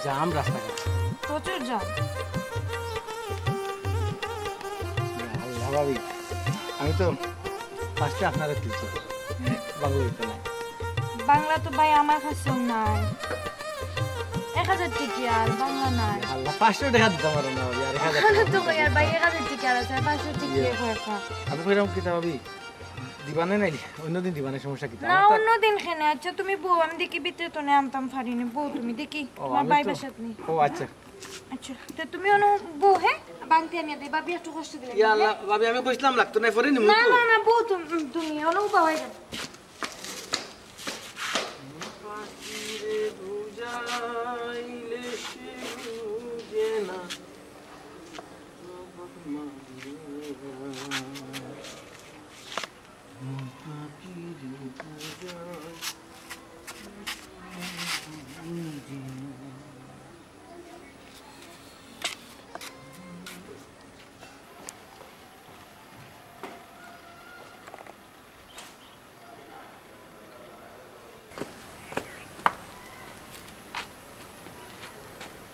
জাম রাস্তাঘাট। প্রচুর জাম। আল্লাহ ভাবি, আমি তো ফার্স্টে আপনারা তুলছি, বাংলা হইতে নাই। বাংলা তো ভাই আমার কাছেও নাই। 1000 টিকি আর বাংলা নাই। আল্লাহ 500 টাকা দিতাম আর না ভাবি, আর 1000 তো ভাই আর ভাই 1000 টিকি আর আছে 500 টিকি কয়টা? আপনি কইরাম কিতা ভাবি দিবানে নাই, অন্যদিন দিবানে, সমস্যা কিতা? না অন্যদিন খেনে। আচ্ছা তুমি বউ, আমি দেখি ভিতরে তো নে আনতাম পারিনি। বউ তুমি দেখি তোমার ভাই বাসাত নেই। ও আচ্ছা আচ্ছা তো তুমি অনু বউ হ্যাঁ বাংতে আনিয়া দে। ভাবি একটু কষ্ট দিলে। ইয়া আল্লাহ ভাবি, আমি কইছিলাম লাগতো না, পরে নিমু না তো। না না বউ তুমি অনু বাবাই যাও। পাখিরে বুঝাইলে সে বুঝে না।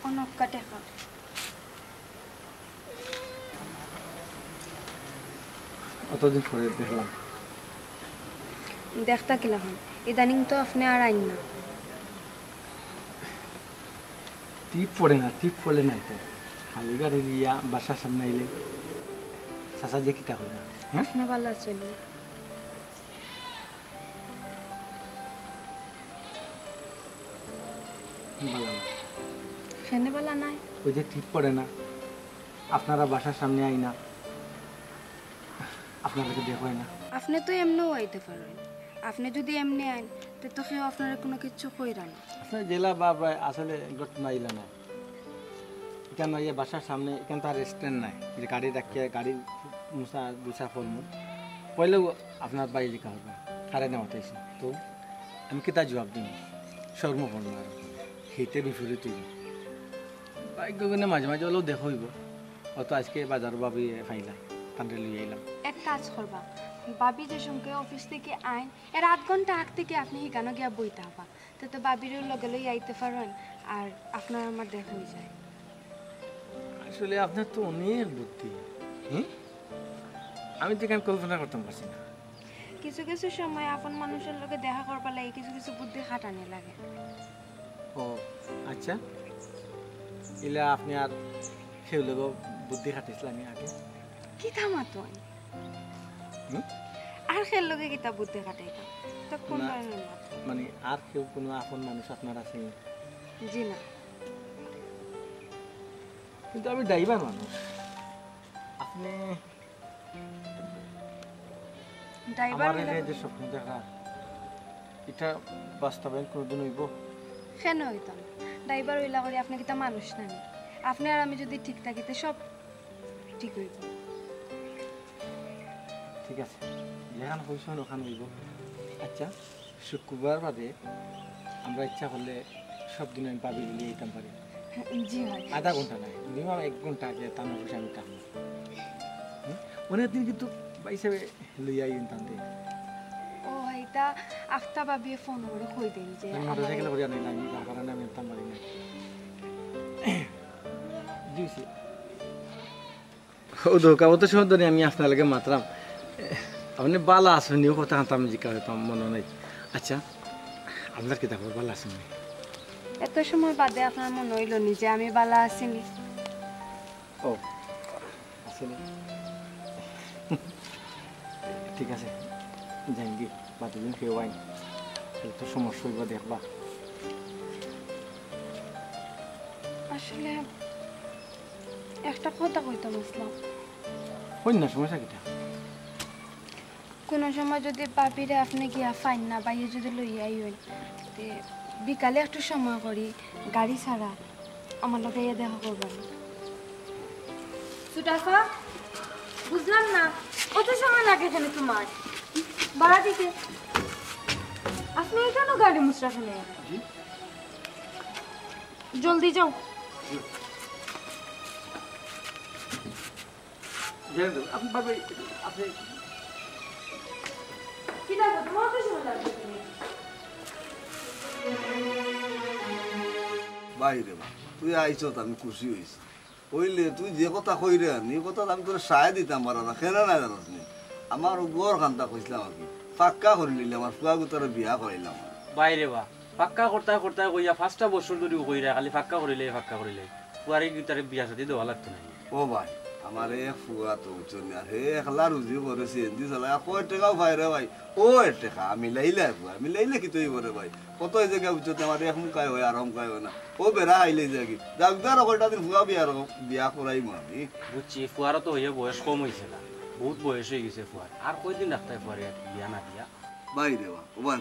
অনক্কা টাকা অতদিন পরে দেখলাম। দেখতা কিলা হন ইদানিং তো আপনি আর আইন না। টিপ পড়ে না, টিপ পড়লে নাই তো খালি গাড়ি দিয়া বাসার সামনে আইলে চাচা দিয়ে কিতা হয় না। হ্যাঁ আপনি ভালো আছেন? ভালো না, খেনে বলা নাই। ওই যে টিপ পড়ে না, আপনারা বাসার সামনে আই না, আপনাদেরকে দেখ হয় না। আপনি তো এমনিও আইতে পারেন। আপনি যদি এমনি আইন তো কেউ আপনার কোনো কিছু কইরা না। আপনার জেলা বা আসলে ঘটনা আইলা না, এখানে ইয়ে বাসার সামনে এখানে তো আর স্ট্যান্ড নাই যে গাড়ি রাখিয়ে গাড়ি মুসা গুছা ফলমু পয়লেও আপনার বাড়ি লিখা হবে কারে নেওয়া হতেছে। তো আমি কি তার জবাব দিই শর্ম পড়ল আর সেইতে বিপরীত হইব। বাইক গনে মাঝে মাঝে হলেও দেখ হইব। অত আজকে বাজার ভাবি ফাইলা তান্ডে লই আইলাম। এক কাজ করবা, বাবি যে সঙ্গে অফিস থেকে আইন এর 8 ঘন্টা আগ থেকে আপনি হিগানো গিয়া বইতে হবা। তো বাবিরও লগে লই আইতে পারেন আর আপনার আমার দেখা হয়ে যায়। আসলে আপনার তো অনেক বুদ্ধি। আমি তো এখানে কল্পনা করতে পারছি না। কিছু কিছু সময় আপন মানুষের লগে দেখা করবার লাগে কিছু কিছু বুদ্ধি খাটানি লাগে। ও আচ্ছা, এলে আপনি আর সেও লোক বুদ্ধি খাটিয়েছিলাম আগে কি থামা তো আর খেল লগে কিতা বুদ্ধি খাটাইতা তখন মানে আর কেউ কোনো আপন মানুষ আপনার আছে? জি না, কিন্তু আমি ড্রাইভার মানুষ। আপনি ড্রাইভার আমার যে স্বপ্ন দেখা এটা বাস্তবায়ন কোনোদিন হইব? কেন হইতাম? ড্রাইভার হইলা করে আপনি কিতা মানুষ না? আপনি আর আমি যদি ঠিক থাকিতে সব ঠিক হইব। ঠিক আছে, যেখানে কইছেন ওখানে হইব। আচ্ছা, শুক্রবার বাদে আমরা ইচ্ছা করলে সব দিন আমি পাবি নিয়ে যেতাম পারি। জি হয়, আধা ঘন্টা নাই, মিনিমাম 1 ঘন্টা আগে তার পয়সা আমি টাকা অনেক দিন কিন্তু হিসেবে লইয়া আইতাম। ও এটা আখতা বাবিয়ে ফোন করে কই দেন যে মোটরসাইকেল করে আনি আমি তার কারণে আমি যেতাম পারি না। দিছি ও ধোকাবত সুন্দরী আমি আপনার লাগে মাত্রাম আপনি বালা আসেনিও কথা হাতাম জিকা হইতাম মনে নাই। আচ্ছা, আপনার কি তারপর বালা আসেনি? এত সময় বাদে আপনার মনে হইল নি যে আমি বালা আসিনি? ও আসলে ঠিক আছে, জানবি বাতিদিন কেউ আইন তো সমস্যা হইবা দেখবা। আসলে একটা কথা কইতাম আসলাম। হইন না, সমস্যা কিটা? কোনো সময় যদি বাবিরে আপনি গিয়া ফাইন না বাইয়ে যদি লইয়া আইন তে বিকালে একটু সময় করি গাড়ি ছাড়া আমার লগে দেখা করবেন। সুটাফা বুঝলাম না কত সময় লাগে কেন তোমার ভাড়া দিতে? আপনি কেন গাড়ি মুসরা ফেলে? জলদি যাও। আপনি ভাবে আপনি কি লাগবে তোমার? কত সময় লাগবে? বাইরে বা তুই আইছত আমি খুশি হয়েছি কইলে তুই যে কথা কইরে আনি কথা আমি তোর সায় দিতাম পারা না কেন না জানাস নি আমার গড় খান্তা কইছিলাম আর কি পাক্কা করে নিলে আমার ফুয়া গুতারে বিয়া করাইলাম বাইরে বা পাক্কা করতে করতে কইয়া 5টা বছর ধরে কইরা খালি পাক্কা করিলে পুয়ারি গিটারে বিয়া সাথে দেওয়া লাগতো না ও ভাই আমার এক ফুয়া তো উঠছো না হে একলা রুজি করেছে এন্দি চালাই কয় টাকাও ভাই রে ভাই ও টাকা আমি লাইলে ফুয়া আমি লাইলে কি তুই করে ভাই কত জায়গা উঠছো আমার এক মুখায় হয় আর মুখায় হয় না ও বেড়া আইলে যাকি ডাক্তার কয়টা দিন ফুয়া বিয়া করাই আমি বুঝছি ফুয়ারও তো হইয়া বয়স কম হয়েছে না বহুত বয়স হয়ে গেছে ফুয়ার আর কয়দিন রাখতে ফুয়ারে বিয়া না দিয়া ভাই রে বা ও ভাই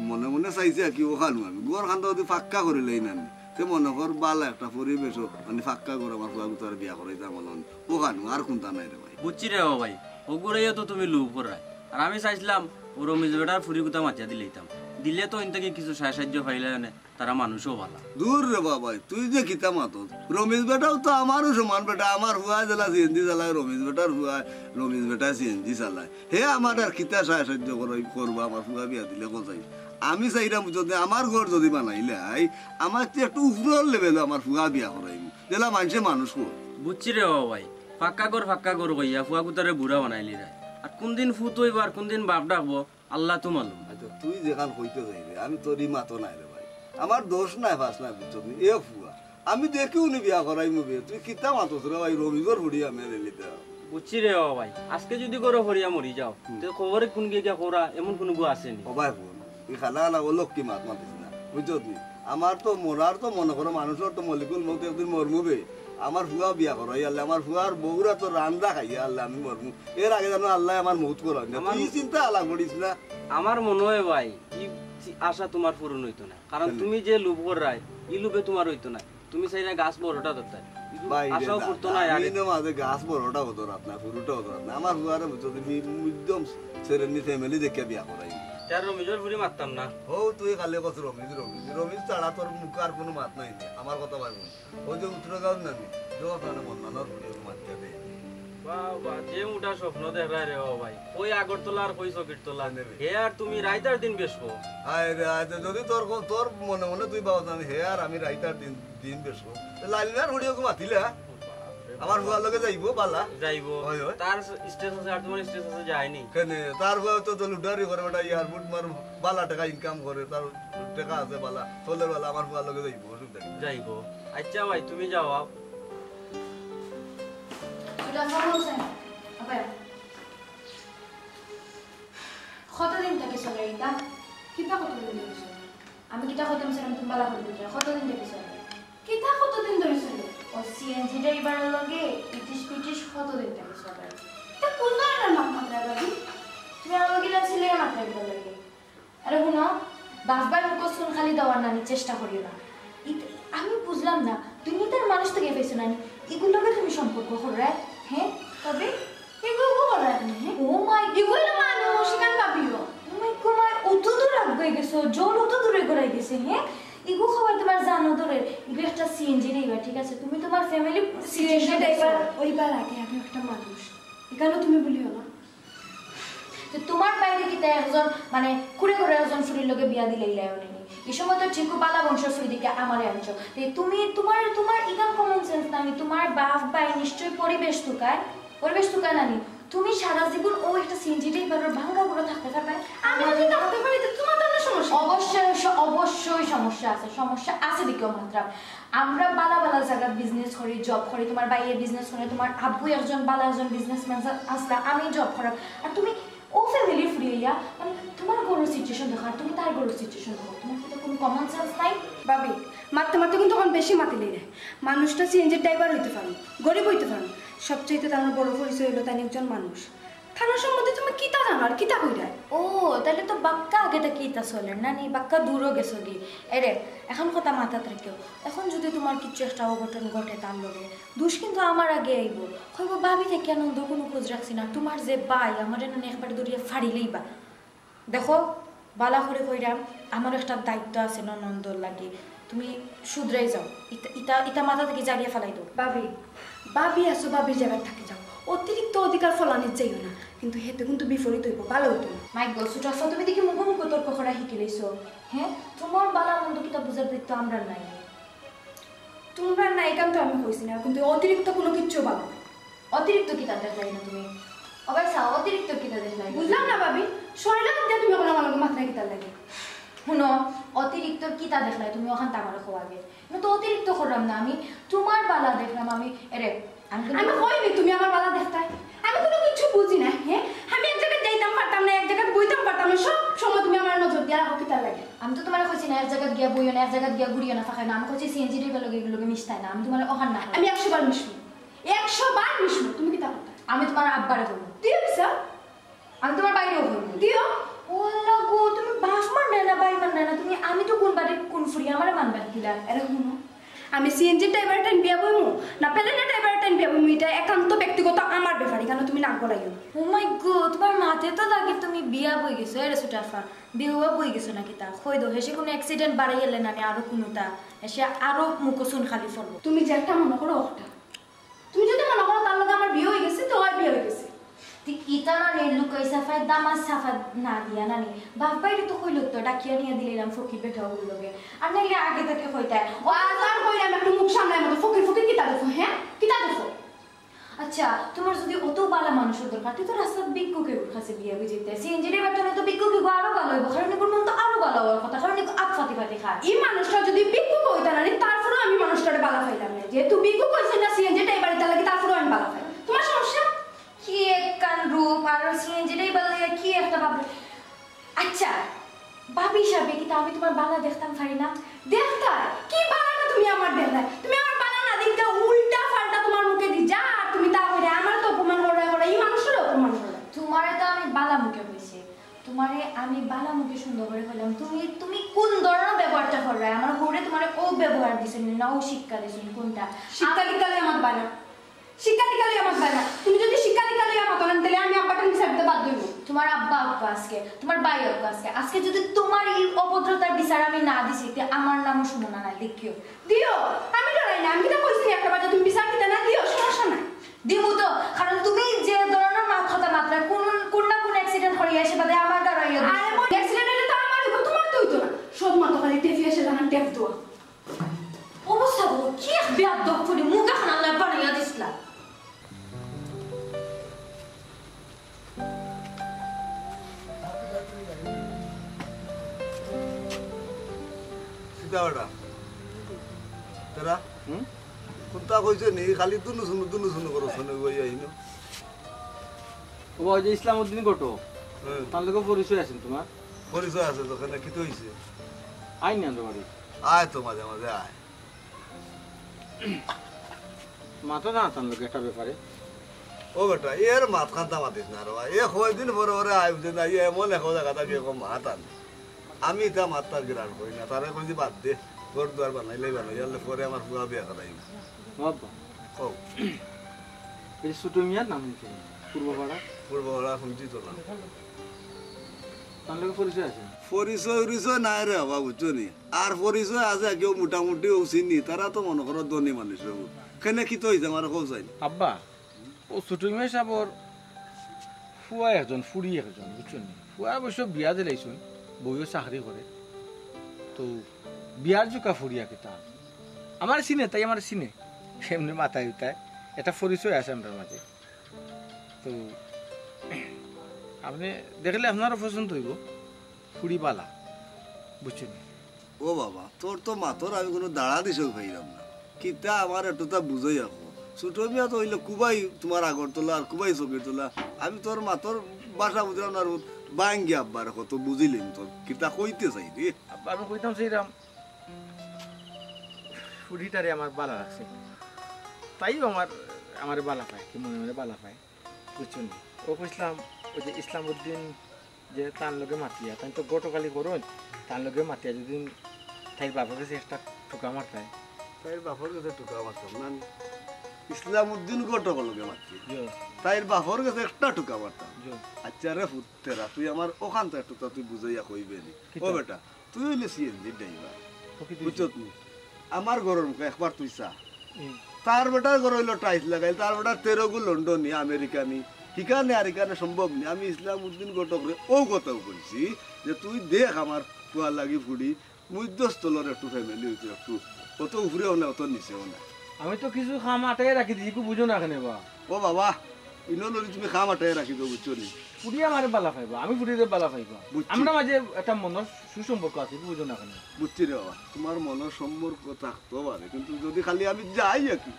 মনে মনে চাইছে কি ও খালু আমি গোর খান্তা যদি ফাক্কা করে লই না তে মনে কর বালা একটা পরিবেশ মানে ফাক্কা করে আমার ফুয়া গুতার বিয়া করাইতাম বলন ও খানু আর কোনটা নাই রে ভাই বুঝছি রে ভাই ওগুড়াইয়া তো তুমি লুপ করাই আর আমি চাইছিলাম ও রমেশ বেটার ফুরি গুতা মাতিয়া দিলেইতাম দিলে তো ইনতাকে কিছু সাহায্য পাইলে না তারা মানুষও ভালো দূর রে বাবা তুই যে কিতা মাতো রমেশ বেটাও তো আমারও সমান বেটা আমার হুয়া জ্বালা সিএনজি চালায় রমেশ বেটার হুয়া রমেশ বেটা সিএনজি চালায় হে আমার আর কিতা সাহায্য করবো আমার হুয়া বিয়া দিলে কোথায় আমি চাইলাম যদি আমার ঘর যদি বানাইলে আমার একটু উপর লেভেল আমার হুয়া বিয়া করাইম যেলা মানুষে মানুষ কর বুঝছি রে ভাই ফাক্কা কর কইয়া ফুয়া গুতারে বুড়া বানাইলি রে আর কোনদিন ফুত হইব আর কোনদিন বাপ ডাকবো আল্লাহ তো মালুম তুই যেখান কইতে যাই রে আমি তোরই মাতো নাই রে ভাই আমার দোষ নাই ফাঁস নাই বুঝছো এ ফুয়া আমি দেখিও নি বিয়া করাই মুভি তুই কিতা মাতোস রে ভাই রবিবার হুড়ি আমি রেলিতে বুঝছি রে ভাই আজকে যদি করো হরিয়া মরি যাও তো খবরে কোন গিয়ে করা এমন কোন গু আসেনি ও ভাই বোন এই খানা খানা ও লক্ষ্মী মাত মাতিস না বুঝছো নি আমার তো মরার তো মনে করো মানুষের তো মলিকুল মতো একদিন মরমুবে আমার ফুয়া বিয়া করাই আল্লাহ আমার ফুয়ার বউরা তো রান্না খাইয়া আল্লাহ আমি মরমু এর আগে জানো আল্লাহ আমার মৌত করা তুই চিন্তা আলাগ করিস না আমার মনে হয় ভাই ই আশা তোমার পূরণ হইতো না কারণ তুমি যে লোভ করাই ই লোভে তোমার হইতো না তুমি চাইলে গাছ বড়টা ধরতে আশাও করতো না মাঝে গাছ বড়টা হতো রাত না ফুরুটা হতো রাত না আমার ফুয়ারে বুঝছো একদম শ্রেণী ফ্যামিলি দেখে বিয়া করাই তার রমিজর ফুরি মারতাম না ও তুই কালে কত রমিজ ছাড়া তোর মুখে আর কোনো মাত নাই আমার কথা ভাবুন ওই যে উত্তর গাঁও না আমি বন্ধানোর মাততে দেয় বাবা যে উঠা স্বপ্ন দেখায় রে ও ভাই ওই আগরতলা আর কই চকির তোলা হে আর তুমি রাইতার দিন বেসবো আয় রে আয় যদি তোর তোর মনে মনে তুই পাও জানি হে আর আমি রাইতার দিন বেসবো লালিনার হুড়িও মাতিলে আমার হুয়ার লগে যাইবো বালা যাইবো তার স্টেজ আছে আর তোমার স্টেজ আছে যায়নি কেন তার হুয়া তো লুটারি করে বেটা এয়ারপোর্ট মার বালা টাকা ইনকাম করে তার টাকা আছে বালা চলের বালা আমার হুয়ার লগে যাইবো যাইবো আচ্ছা ভাই তুমি যাও কতদিন থেকে চলে এটা কিতা কতদিন ধরে চলে আমি কিতা কতদিন ছিলাম তুমি বালা করে দিতে কতদিন থেকে চলে কিতা কতদিন ধরে চলে ও সিএনজি ড্রাইভারের লগে ইটিশ পিটিশ কতদিন থেকে চলে এটা কোন ধরনের মাত্রা বাড়ি তুমি আমার লগে না ছিলে মাত্রা দিতে লাগে আরে শুনো বাসবার মুখ শুন খালি দেওয়ার নানি চেষ্টা করিও না আমি বুঝলাম না তুমি তার মানুষ থেকে পেয়েছো নানি এগুলোকে তুমি সম্পর্ক করো হ্যাঁ তবে এগুলো করা হ্যাঁ ও মাই এগুলো মানুষ সেখানে পাবিও ও মাই কুমার অত দূর আগে গেছো জল অত দূরে গড়াই গেছে হ্যাঁ এগুলো খবর তোমার জানো ধরে এগুলো একটা সিএনজি ড্রাইভার ঠিক আছে তুমি তোমার ফ্যামিলি সিএনজি ড্রাইভার ওইবার আগে আমি একটা মানুষ এখানে তুমি বলিও না তো তোমার বাইরে কি তাই একজন মানে কুড়ে করে একজন ফুরির লোকে বিয়া দিলেই লাইও নেই এই সময় তো ঠিক বালা বংশের ফুরি দিকে আমারে আনছো তুমি তোমার ইগান কমন সেন্স নানি তোমার বাপ ভাই নিশ্চয়ই পরিবেশ তুকায় নানি তুমি সারা জীবন ও একটা সিএনজি ড্রাইভারের ভাঙ্গা গুলো থাকতে পারবে আমি যদি থাকতে পারি তো তোমার তো সমস্যা অবশ্যই সমস্যা আছে দিকেও মাত্র আমরা বালা জায়গা বিজনেস করি জব করি তোমার বাইরে বিজনেস করে তোমার আব্বু একজন বালা একজন বিজনেসম্যান আসলা আমি জব করার আর তুমি ও ফ্যামিলি ফ্রি হইয়া মানে তোমার গরুর সিচুয়েশন দেখো আর তুমি তার গরুর সিচুয়েশন দেখো তোমার কি কোনো কমন সেন্স নাই ভাবি মারতে কিন্তু তখন বেশি মাতিলেই রে মানুষটা সিএনজির ড্রাইভার হইতে পারো গরিব হইতে পারো সবচাইতে তার বড় পরিচয় হইলো তাই একজন মানুষ থানার সম্বন্ধে তুমি কিতা জানো আর কিতা কইরা ও তাহলে তো বাক্কা আগেটা কিতা চলে নানি বাক্কা দূরও গেছো গি এরে এখন কথা মাথাত রেখেও এখন যদি তোমার কিছু একটা অঘটন ঘটে তার লগে দোষ কিন্তু আমার আগে আইব কইব ভাবি থেকে আনন্দ কোনো খোঁজ রাখছি না তোমার যে বাই আমার এনে একবার দূরিয়ে ফাড়িলেই বা দেখো বালা করে কইরাম আমার একটা দায়িত্ব আছে ননন্দর লাগে তুমি শুধরাই যাও ইটা মাথা থেকে জারিয়ে ফেলাই দাও ভাবি আছো ভাবির জায়গায় থাকে যাও অতিরিক্ত অধিকার ফলানির যাইও না কিন্তু হেতে কিন্তু বিপরীত হইব ভালো হইতো না মাইক গছুট আছো তুমি দেখি মুখোমুখি তর্ক করা শিখে লইছো হ্যাঁ তোমার বালা মন্দ কিতা বুঝার দায়িত্ব আমরা নাই তোমরা নাই কাম তো আমি কইছি না, কিন্তু অতিরিক্ত কোনো কিচ্ছু ভালো না। অতিরিক্ত কিতা দেখলাই না তুমি? অবশ্যই অতিরিক্ত কিতা দেখলাই? বুঝলাম না ভাবি, শরীরে দিয়ে তুমি কোনো আমার মাথায় কিতা লাগে? শুনো, অতিরিক্ত কিতা দেখলাই তুমি ওখান আমার খোয়াগে তো অতিরিক্ত করলাম না আমি, তোমার বালা দেখলাম আমি। এরে আমি কইনি তুমি আমার বালা দেখতাই, আমি কোনো কিছু বুঝি না। হ্যাঁ, আমি এক জায়গায় যাইতাম পারতাম না, এক জায়গায় বইতাম পারতাম না, সব সময় তুমি আমার নজর দিয়ে রাখো কিতা লাগে? আমি তো তোমার কইছি না এক জায়গা গিয়া বইও না, এক জায়গা গিয়া ঘুরিও না, ফাঁকায় না। আমি কইছি সিএনজি ড্রাইভার লগে এগুলোকে মিশতাই না, আমি তোমার ওখান না। আমি 100 বার মিশবো, 100 বার মিশবো। তুমি কিতা করতা? আমি তোমার আব্বারে বলবো, দিও বিসা, আমি তোমার বাইরেও বলবো। দিও। ওলা গো, তুমি বাস মানবে না, বাই মানবে না, তুমি আমি তো কোন বাড়ি কোন ফুরি আমার মানবে দিলা। এরা শুনো, আমি সিএনজি ড্রাইভার টাইম বিয়া বইমু না প্লেনের ড্রাইভার টাইম বিয়া বইমু, এটা একান্ত ব্যক্তিগত আমার ব্যাপার, কেন তুমি নাক গলাইও। ও মাই গড, তোমার মাথায় তো লাগে তুমি বিয়া বই গেছো। এর সুটাফা বিয়া হওয়া বই গেছো নাকি? তা কই দো হেসে কোনো অ্যাক্সিডেন্ট বাড়াই এলে না আরো কোনোটা এসে আরো মুখোসুন খালি ফলবো। তুমি যে একটা মনে করো ওটা, তুমি যদি মনে করো তার লগে আমার বিয়ে হয়ে গেছে, তো আর বিয়ে হয়ে গেছে। ইটা না নে লুকাই সাফাই দামাজ সাফা না দিয়া না নি বাপ বাইরে তো কইলো তো ডাকিয়া নিয়ে দিলাম ফকির বেটা ওগুলোকে। আর নাইলে আগে থেকে কইতায় ও আজার কইলাম একটু মুখ সামলায় মতো ফকির ফকির কিতা দেখো? হ্যাঁ, কিতা দেখো? আচ্ছা তোমার যদি অত বালা মানুষের দরকার তুই তো রাস্তার বিক্ষুকে কাছে বিয়ে বুঝিতে সিএনজি ড্রাইভারটা তো বিক্ষুকে আরো ভালো হইব, কারণ এগুলো তো আরো ভালো হওয়ার কথা, কারণ আগ ফাতি ফাতি খায়। এই মানুষটা যদি বিক্ষু কইতা না, তারপরেও আমি মানুষটারে বালা পাইলাম না। যেহেতু বিক্ষু কইছে না সিএনজি ড্রাইভার তার লাগে, তারপরেও আমি বালা পাই। তোমার সমস্যা কি এক কান রূপ আর সিএনজি ড্রাইভার লাগে কি একটা ভাবলে। আচ্ছা ভাবি হিসাবে কি আমি তোমার বালা দেখতাম পারি না? দেখতা কি বালা তুমি আমার দেখতা, তুমি আমার বালা না দেখতা উল্টা ফাল্টা তোমার মুখে দি যা, তুমি তা কইরা আমার তো অপমান করে করে এই মানুষের অপমান করে। তোমারে তো আমি বালা মুখে কইছি, তোমারে আমি বালা মুখে সুন্দর করে কইলাম। তুমি তুমি কোন ধরনের ব্যবহারটা করবে আমার ঘরে? তোমারে ও ব্যবহার দিছেন না ও শিক্ষা দিছেন কোনটা? শিক্ষা দিকালে আমার বানা, শিক্ষা দিকালে আমার বানা। তুমি যদি শিক্ষা দিকালে আমার তখন তাহলে আমি আব্বাকে নিতে বাধ্য হইব। তোমার আব্বা আব্বা আজকে তোমার ভাই আব্বা আজকে যদি তোমার এই অভদ্রতার বিচার আমি না দিছি তে আমার নামও শুনো না দেখিও। দিও, আমি ডরাই না, আমি তো কইছি একটা বাজে তুমি বিচার দিতে না, দিও সমস্যা নাই। দিমু তো, কারণ তুমি যে ধরনের মাথা মাত্রা কোন না কোন অ্যাক্সিডেন্ট করিয়া এসে বাদে আমার গাড়াইয়া দিও। আরে মোর অ্যাক্সিডেন্ট হলে তো আমার হইব, তোমার তো হইতো না। সব মাথা খালি টেপি এসে জানান টেপ দোয়া। অবস্থা গো কি এক বেয়াদব করে মুখ এখন আল্লাহ বানাইয়া দিছলা। সিতাওটা তেরা কোনটা কইছে নি খালি দুনু শুনু করো শুনে গই আইনো। ও ওই যে ইসলামউদ্দিন গোটো তার লোক পরিচয় আছেন তোমার? পরিচয় আছে তো, কেন কি তো হইছে? আই না তো বাড়ি আয় তো মাঝে মাঝে আয়। মাথা না তার লোক একটা ব্যাপারে। ও বেটা এর মাত খান্তা মাতিস না রে ভাই, এ কয়দিন পরে পরে আয় বুঝে না এমন এক জায়গাটা গিয়ে কম মাতান। আমি তা মাত্রার গ্রান করি না, তারে কইছি বাদ দে, ঘর দুয়ার বানাইলেই বানাই পরে আমার পুরা বিয়া করাই। বাবা কও এই ছোট মিয়ার নাম কি? পূর্বপাড়া পূর্ববেলা শুনছি তো না। তার লোক পরিচয় আছে? পরিচয় নাই রে বাবা, বুঝছো নি? আর পরিচয় আছে কেউ মোটামুটি চিনি, তারা তো মনে করো ধনী মানুষ। কেনে কি তো হয়েছে আমার কৌ চাই আব্বা ও ছোট মিয়া সাবর ফুয়া একজন ফুড়ি একজন, বুঝছো নি? ফুয়া অবশ্য বিয়া দিলাইছুন, বইও চাকরি করে, তো বিয়ার জোকা ফুড়িয়া কেতা আমার চিনে, তাই আমার চিনে এমনি মাথায় উঠায় এটা পরিচয় আছে আমার মাঝে। তো আপনি দেখলে আপনারও পছন্দ হইব, ফুড়ি বালা, বুঝছেন? ও বাবা তোর তো মাতর আমি কোনো দাঁড়া দিছেও পাইলাম না, কিতা আমার একটু তা বুঝাই রাখো। ছোট মিয়া তো হইলে কুবাই তোমার আগর তোলা আর কুবাই চকির তোলা, আমি তোর মাতর বাসা বুঝলাম না, বাঙ্গি আব্বা রাখো তো বুঝিলিম তোর কিতা কইতে চাই রে। আব্বা আমি কইতাম সেইরাম ফুড়িটারে আমার বালা লাগছে, তাইও আমার বালা পায়, কি মনে মনে বালা পায়, বুঝছেন? ও কইসলাম ওই যে ইসলামউদ্দিন যে তার লগে মাতিয়া, তাই তো গতকালি করুন তার লগে মাতিয়া যদি তাই বাবার কাছে একটা ঠোকা মারতায়, তাইর বাপর কাছে টুকা মারতাম না, ইসলামউদ্দিন গটকলকে মারছি, জো তাইর বাপর কাছে একটা টুকা মারতাম। জো আচ্ছা রে ফুটেরা তুই আমার ওখান তো একটু তুই বুঝাইয়া কইবে নি। ও বেটা তুই হইলে সিএনজি ড্রাইভার, বুঝছত নি? আমার ঘরের মুখে একবার তুই চা, তার বেটার ঘর হইলো টাইস লাগাইল, তার বেটা তেরগু লন্ডনী আমেরিকানি, ঠিকানে আর এখানে সম্ভব নি। আমি ইসলামউদ্দিন গটকরে ও কথাও বলছি যে তুই দেখ আমার পুয়ার লাগি ফুড়ি মধ্যস্থলের একটু ফ্যামিলি হইতো একটু অত উপরেও না অত নিচেও না। আমি তো কিছু খাম আটাই রাখি দিছি, একটু বুঝো না কেন বা? ও বাবা ইনলি তুমি খাম আটাই রাখি দেবো বুঝছো নি? ফুড়ি আমার বালা খাইবা, আমি ফুড়িরে বালা খাইবা। বুঝছি। আমরা মাঝে একটা মনের সুসম্পর্ক আছে, একটু বুঝো না কেন? বুঝছি রে বাবা, তোমার মনের সম্পর্ক থাকতো পারে, কিন্তু যদি খালি আমি যাই আর কি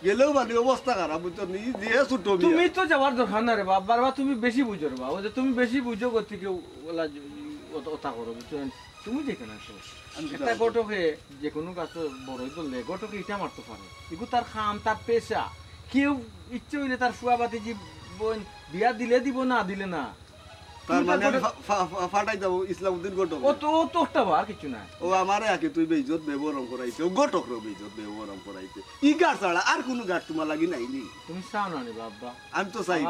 গেলেও মানে অবস্থা খারাপ বুঝছো নি? দিয়ে ছোট তুমি তো যাওয়ার দরকার না রে বাবা, বারবার তুমি বেশি বুঝো রে বাবা। ওই যে তুমি বেশি বুঝো করতে কেউ ওলা ওটা করো বুঝছো। তুমি যেখানে আসো একটা গটকে যে কোনো গাছ বড়ই তুললে গটকে ইটা মারতে পারে, এগুলো তার খাম তার পেশা। কেউ ইচ্ছে হইলে তার ফুয়া বাতি যে বিয়া দিলে দিব, না দিলে না। তার মানে আমি ফাটাই যাবো ইসলামউদ্দিন ঘটক? ও তো একটা আর কিছু না। ও আমারে আগে তুই বেইজত ব্যবহার করাইছে, ও ঘটক রে বেইজত ব্যবহার করাইছে। ই গাছ ছাড়া আর কোনো গাছ তোমার লাগি নাই নি? তুমি চাও না রে বাবা? আমি তো চাই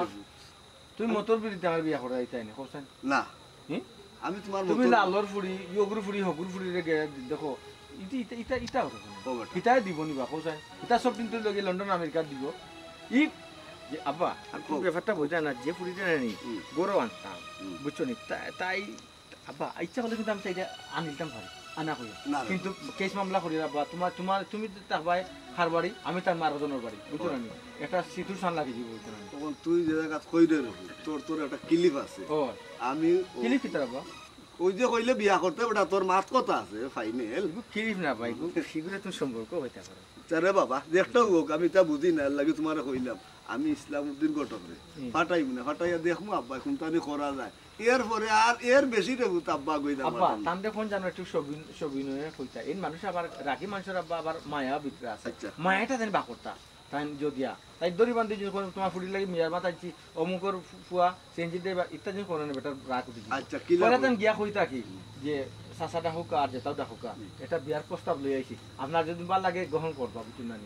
তুমি মতর বিরুদ্ধে আমার বিয়া করাই তাই না কোথায় না। হুম? আমি তোমার তুমি লালর ফুড়ি ইয়গুর ফুড়ি হগুর ফুড়ি রে দেখো ইটা ইটা ইটা ইটাই দিব নিবা কোথায়? ইটা সব কিন্তু লগে লন্ডন আমেরিকা দিব। ই যে আব্বা আপনি ব্যাপারটা বোঝা না, যে ফুড়িটা নেই গরু আনতাম বুঝছো নি, তাই আব্বা ইচ্ছা করলে কিন্তু আমি চাইটা আনিতাম পারি আনা করি, কিন্তু কেস মামলা করি আব্বা। তুমি তার ভাই খার বাড়ি, আমি তার মারাজনের বাড়ি বুঝছো না, একটা সিঁথুর সান লাগিয়ে দিব বুঝছো না। তখন তুই যে জায়গা কইরে তোর একটা ক্লিপ আছে। ও আমি ক্লিপ কি তার আব্বা? ওই যে কইলে বিয়া করতে বেটা তোর মাত কথা আছে ফাইনাল ক্লিপ না ভাই, সেগুলো তুমি সম্পর্ক হইতে পারে। আরে বাবা দেখটাও হোক, আমি তা বুঝি না, লাগে তোমার কইলাম আমি ইসলামউদ্দিন ঘটক রে ফাটাইব না, ফাটাইয়া দেখমু আব্বা এখন তানি করা যায়, এরপরে আর এর বেশি দেবো আব্বা কইতাম। আব্বা তাম দেখুন জানো একটু সবিনয়ে কইতা এই মানুষ আবার রাখি মানুষের আব্বা আবার মায়া ভিতরে আছে, মায়াটা জানি বাকরতা তাই যদিয়া তাই দড়ি বান্ধি যদি তোমার ফুটি লাগে মিয়ার মাথাচ্ছি অমুকর ফুয়া চেঞ্জি দেবা ইত্যাদি করে নেবে, এটা রাখ উঠি। আচ্ছা কি গিয়া কইতা কি যে চাচাটা হোকা আর জেতাওটা হোকা এটা বিয়ার প্রস্তাব লই আইছি, আপনার যদি ভাল লাগে গ্রহণ করবা বুঝুন না।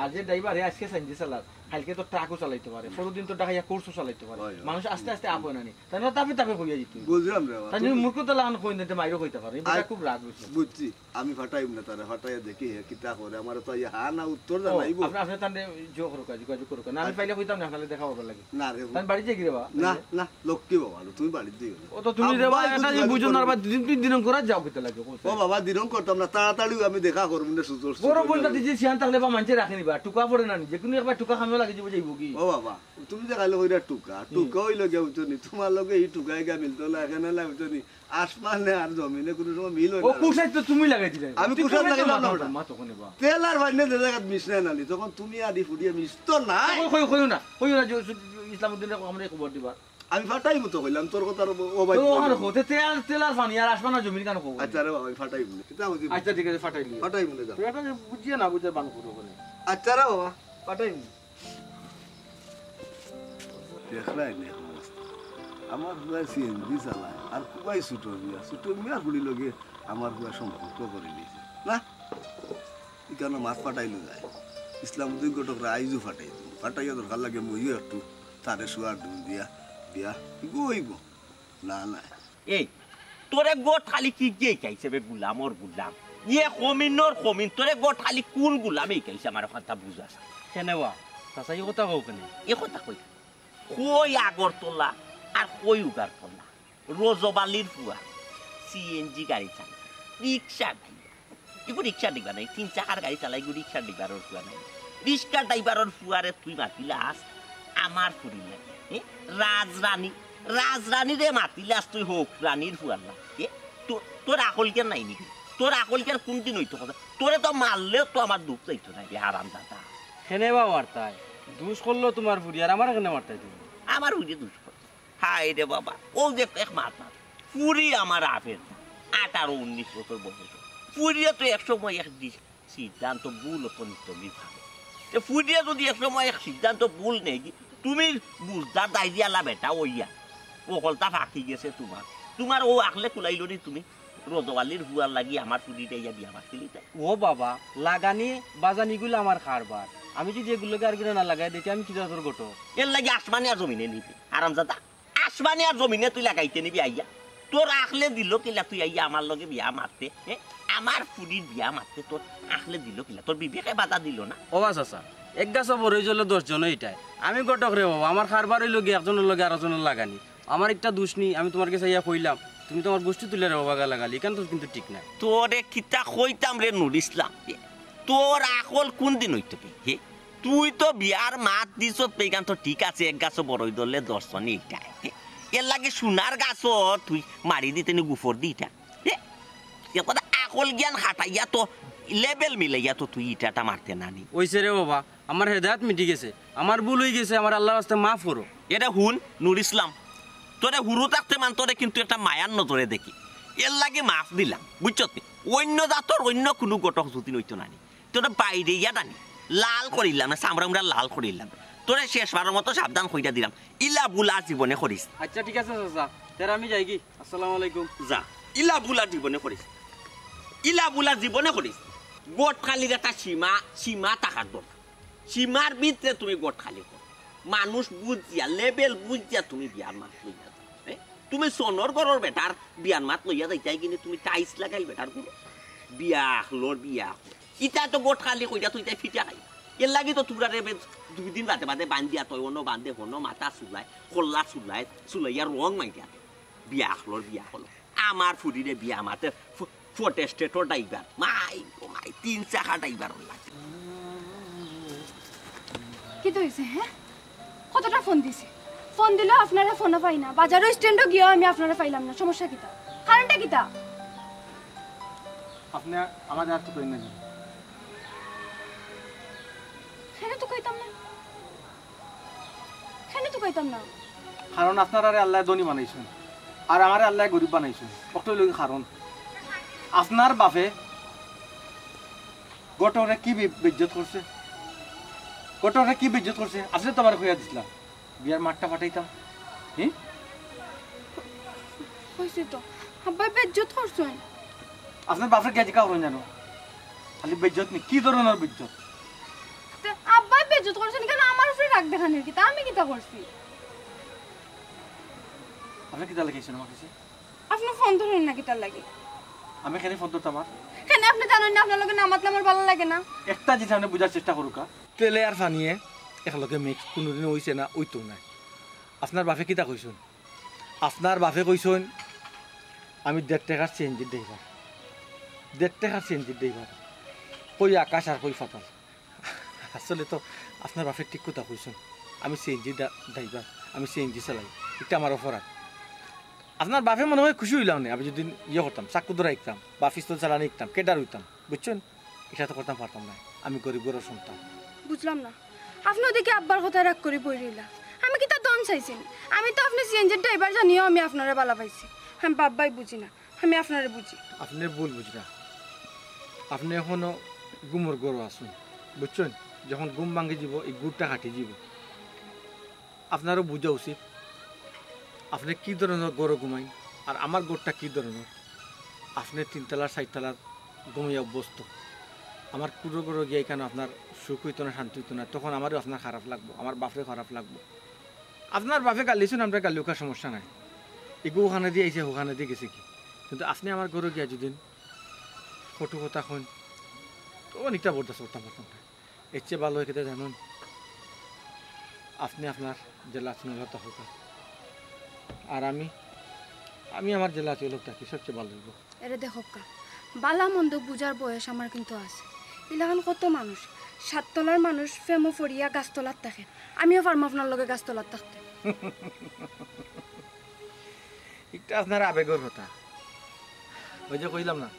আর যে ড্রাইভার আজকে চেঞ্জি চালার কালকে তো ট্রাকও চালাইতে পারে, পরদিন তো ডাকাইয়া কোর্সও চালাইতে পারে, মানুষ আস্তে আস্তে আপন আনি তাই তাপে তাপে কইয়া যেত। বুঝলাম রে তাই যদি মূর্খ তো লাগানো কই দিতে মাইরও কইতে পারে, এটা খুব রাগ হইছে। বুঝছি, আমি ফাটাইব না তারে, ফাটাইয়া দেখি কিতা করে, আমার তো হা না উত্তর জানাইবো। আপনি তান্ডে জো করো কাজ করো না, আমি পাইলে কইতাম না, আপনাদের দেখা হবে লাগে না রে তাই বাড়ি যাই কি রে বা? না না লক্ষ্মী বাবা তুমি বাড়ি দিও। ও তো তুমি রে বা এটা যে বুঝো না, বা দিন দিন করে যাও কইতে লাগে। ও বাবা দিরং করতাম না, তাড়াতাড়ি আমি দেখা করব না সুযোগ। বড় বলটা দিছি সিয়ান থাকলে বা মানছে রাখে নিবা, টুকা পড়ে না, যে কোনো একবার টুকা খামে লাগে যাবো যাইবো কি? ও বাবা তুমি যে খাইলে কইরা টুকা টুকা হইলো গে বুঝনি, তোমার লগে এই টুকাই গা মিলতো না, এখানে লাগে বুঝনি আসমানে আর জমিনে কোনো সময় মিল হয় ও না। কুসাই তো তুমি লাগাই দিলে, আমি কুসাই লাগাইলাম না ওটা। মা তখন বা তেল আর বাইনে যে জায়গা মিশনে নানি, তখন তুমি আদি ফুডিয়ে মিশতো না। কইও না ইসলামউদ্দিনের আমরা খবর দিবা। আমি ফাটাইব তো কইলাম তোর কথা ও ভাই। তো ওখানে হতে তেল তেল আর পানি আর আসমানা জমি কেন কইবো? আচ্ছা রে বাবা ফাটাইব না, কিতা বুঝি? আচ্ছা ঠিক আছে ফাটাইলি, ফাটাইব না যা। তুই এটা বুঝিয়ে না বুঝে বান করো বলে। আচ্ছা রে বাবা ফাটাইব না। দেখলাই নে আমার পুরা সিএনজি চালায় আর খুবই ছোট মিয়া গুলি লগে আমার পুরা সম্পর্ক করে নিয়েছে না, এখানে মাছ ফাটাইলো যায়। ইসলামউদ্দিন ঘটকরা আইজু ফাটাইয়া দরকার লাগে মইও একটু তারে শুয়ার ডুল দিয়া বিয়া গইব না না। এই তোরে গোট খালি কি যে চাইছে বে গুলামর গুলাম, ইয়ে কমিনর কমিন, তোরে গোট খালি কোন গুলাম এই চাইছে আমার কথা বুঝাস কেনেবা চাচা এই কথা কও কেনে? এই কথা কই কই আগরতলা আর কই উগারতলা রোজবালির ফুয়া সিএনজি গাড়ি চালা, রিক্সা ড্রাইভার, এগু রিক্সা ড্রাইভার নাই, 3 চাকার গাড়ি চালাই, এগু রিক্সা ড্রাইভারের ফুয়া নাই। রিক্সা ড্রাইভারের ফুয়ারে তুই মাতিলাস আমার ফুরি লাগে রাজরানী রে মাতিলাস তুই হোক রানীর ফুয়ার না। তোর আকলকে নাই নাকি? তোর আকলকে কোনদিন হইতো কথা? তোরে তো মারলেও তো আমার দুঃখ চাইতো না হারাম দাদা। কেনেবা মারতাই দুষ করলো তোমার ফুরি আর আমার কেনে মারতাই তুমি? আমার উড়ে দুষ করতো। হাই রে বাবা ও যে এক মার ফুরি আমার আপের 18-19 বছর বয়স, ফুরিয়ে তো এক সময় এক সিদ্ধান্ত ভুল হতো নিত বিভাগে। ফুরিয়ে যদি এক সময় এক সিদ্ধান্ত ভুল নেই, তুমি বুঝদার দায় দিয়ালা বেটা ওইয়া ওকলটা ফাঁকি গেছে তোমার ও আকলে কুলাইল নি তুমি রোজওয়ালির হুয়ার লাগি আমার ফুরিটা ইয়া বিয়া মারছিলি। ও বাবা লাগানি বাজানিগুলো আমার খারবার, আমি যদি এগুলোকে আর কিনা না লাগাই দিতে আমি কি তোর গোটো? এর লাগে আসমানি আর জমিনে নিবি আরামজাদা, আসমানি আর জমিনে তুই লাগাইতে নিবি আইয়া। তোর আখলে দিল কিলা তুই আইয়া আমার লগে বিয়া মারতে, আমার ফুরির বিয়া মারতে তোর আখলে দিল কিলা? তোর বিবেকে বাধা দিল না? ও চাচা এক গাছ বড় হইল 10 জন এইটাই আমি গটক রে বাবা, আমার খারবার হইল গিয়ে একজনের লগে আরেকজনের লাগানি, আমার একটা দোষ নেই। আমি তোমার কাছে ইয়া কইলাম, তুমি তোমার গোষ্ঠী তুলে রে বাবা লাগালি, এখান তো কিন্তু ঠিক নাই। তোরে কিতা কইতাম রে নুর ইসলাম, তোর আকল কোন দিন হইতে পাই হে তুই তো বিয়ার মাত দিছ পেগান তো ঠিক আছে এক গাছও বড়ই ধরলে দর্শনে এইটা এর লাগে সোনার গাছও তুই মারি দিতে নি গুফর দি ইটা কথা আকল জ্ঞান হাঁটাইয়া তো লেভেল মিলাইয়া তো তুই ইটাটা মারতে নানি ওইছে রে বাবা আমার হেদায়ত মিটি গেছে আমার ভুল হয়ে গেছে আমার আল্লাহর রাস্তায় মাফ করো এটা হুন নুর ইসলাম তোরে হুরু থাকতে মান তোরে কিন্তু একটা মায়ার নজরে দেখি এর লাগে মাফ দিলাম বুঝছত অন্য জাতর অন্য কোনো গটক যদি নইতো নানি তোরা বাইরে ইয়া নানি লাল করিলাম না চামড়া লাল করিলাম তোরে শেষবারের মতো সাবধান কইরা দিলাম ইলা বুলা জীবনে করিস আচ্ছা ঠিক আছে চাচা তাহলে আমি যাই কি আসসালামু আলাইকুম যা ইলা বুলা জীবনে করিস ইলা বুলা জীবনে করিস গোট খালির একটা সীমা থাকার দরকার সীমার ভিতরে তুমি গোট খালি কর মানুষ বুঝিয়া লেভেল বুঝিয়া তুমি বিয়ার মাত লইয়া যাও তুমি সোনর গরর বেটার বিয়ার মাত লইয়া যাইতাই কিনে তুমি টাইস লাগাই বেটার গুলো বিয়া হলোর বিয়া ইটা তো গোট খালি কইরা তুই তাই ফিটা খাই এর লাগি তো তোমরা রে 2 দিন বাদে বান্ধিয়া তই অন্য বান্ধে হনো মাথা চুলাই কল্লা চুলাইয়া রং মাইয়া বিয়া হলোর বিয়া হলো আমার ফুরিরে বিয়া মাতে ফটেস্টেটর ড্রাইভার মাই 3 চাকা ড্রাইভার লাগে কি তো হইছে হ্যাঁ কতটা ফোন দিছে ফোন দিলে আপনারা ফোনও পাই না বাজারও স্ট্যান্ডও গিয়েও আমি আপনারা পাইলাম না সমস্যা কিতা কারণটা কিতা আপনি আমাদের আর তো কই না সেটা তো কইতাম না সেটা তো কইতাম না কারণ আপনারা আল্লাহ ধনী বানাইছেন আর আমারে আল্লাহ গরিব বানাইছেন কতই লোক কারণ আপনার বাপে গোটরে কি বেজ্জত করছে গোটরে কি বেজ্জত করছে আপনি তো আমার কইয়া দিছিলাম বিয়ার মাঠটা ফাটাইতাম হ্যাঁ কইছে তো আব্বা বেজ্জত করছেন আপনার বাপের কে জিকা হলেন জানো খালি বেজ্জত নি কি ধরনের বেজ্জত আব্বা বেজ্জত করছেন কেন আমার উপরে রাগ দেখানোর কিতা আমি কিতা করছি আপনি কিতা লাগাইছেন আমার কাছে আপনি ফোন ধরেন না কিতা লাগে আমি এখানে ফোন ধরতাম আর কেন আপনি জানেন না আপনার লগে না মাতলে আমার ভালো লাগে না একটা জিনিস আপনি বোঝার চেষ্টা করুকা তেলে আর পানিয়ে একলগে মিক্স কোনোদিন হইছে না ওইতো নাই আপনার বাপে কিতা কইছেন আপনার বাপে কইছেন আমি 1.5 টাকার চেঞ্জির ড্রাইভার 1.5 টাকার চেঞ্জির ড্রাইভার কই আকাশ আর কই ফাতাল আসলে তো আপনার বাপে ঠিক কথা কইছেন আমি সিএনজি ড্রাইভার আমি সিএনজি চালাই এটা আমার অপরাধ আপনার বাপে মনে হয় খুশি হইলাম না আমি যদি ইয়ে করতাম চাকু ধরা ইকতাম বা পিস্তল চালানি ইকতাম কেডার হইতাম বুঝছেন এটা তো করতাম পারতাম না আমি গরিব ঘরের সন্তান বুঝলাম না আপনি ওদিকে আব্বার কথা রাগ করে পড়িলা আমি কি তা দন চাইছেন আমি তো আপনি সিএনজির ড্রাইভার জানিও আমি আপনারে বালা পাইছি আমি বাব্বাই বুঝি না আমি আপনারে বুঝি আপনি ভুল বুঝরা আপনি এখনো গুমর গরু আসুন বুঝছেন যখন গুম ভাঙে যাব এই গুড়টা কাটি যাব আপনারও বোঝা উচিত আপনি কি ধরনের গরু ঘুমাই আর আমার গোড়টা কি ধরনের আপনি 3 তলার 4 তলার ঘুমাইয়া অভ্যস্ত আমার কুড়ো গরু গিয়ে কেন আপনার সুখ হইতো না শান্তি হইতো না তখন আমারও আপনার খারাপ লাগবো আমার বাপে খারাপ লাগবো আপনার বাপে গালিছেন আমরা গালি ওখার সমস্যা নাই এগু ওখানে দিয়ে আইসে ওখানে দিয়ে গেছে কি কিন্তু আপনি আমার গরু গিয়া যদি কটু কথা হন তো অনেকটা বরদাস্ত করতাম পারতাম না এর চেয়ে ভালো হয়ে খেতে জানুন আপনি আপনার জেলা চুনলতা হোক আর আমি আমার জেলা চুলকটা কি সবচেয়ে ভালো হইব এরে দেখো কা বালা মন্দ বুঝার বয়স আমার কিন্তু আছে এলাকান কত মানুষ 7 তলার মানুষ ফেমো ফরিয়া গাছতলার থাকে আমিও পারম আপনার লগে গাছতলার থাকতে এটা আপনার আবেগের কথা ওই যে কইলাম না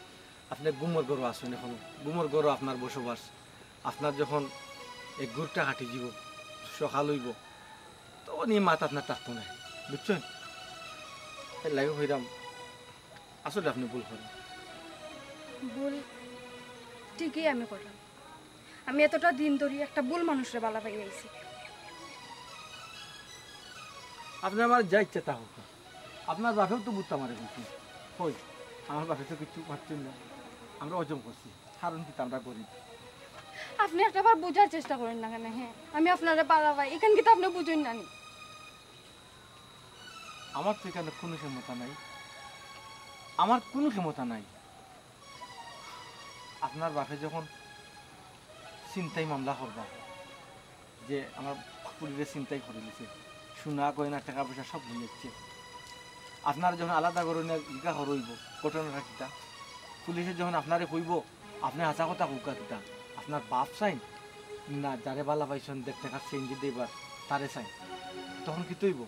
আপনি গুমর গরু আসুন এখন গুমর গরু আপনার বসবাস আপনার যখন এই গুড়টা হাঁটি যাব সকাল হইব তখন এই মাথা আপনার থাকতো না বুঝছেন লাগে হইলাম আসলে আপনি ভুল করেন ভুল ঠিকই আমি করলাম আমি এতটা দিন ধরে একটা ভুল মানুষের বালা পাই আইছি আপনি আমার যা ইচ্ছা তা হোক আপনার বাপেও তো বুঝতে আমার কিন্তু কই আমার বাপে তো কিছু পাচ্ছেন না আমরা অজম করছি কারণ কি আমরা করি আপনি একটা বার বোঝার চেষ্টা করেন না কেন হ্যাঁ আমি আপনারে বালা পাই এখান কি তো আপনি বুঝেন না আমার তো এখানে কোনো ক্ষমতা নাই আমার কোনো ক্ষমতা নাই আপনার বাপে যখন চিন্তাই মামলা করবা যে আমার পুলিশে চিন্তাই করে দিছে সোনা গয়না টাকা পয়সা সব নিয়ে যাচ্ছে আপনার যখন আলাদা করে জিজ্ঞা হইব ঘটনাটা কিতা পুলিশে যখন আপনারে কইব আপনি হাসা কথা হুকা কিতা আপনার বাপ চাই না যারে বালা পাইছেন দেখতে কাছে ইঞ্জি দিবার তারে চাই, তখন কি তৈব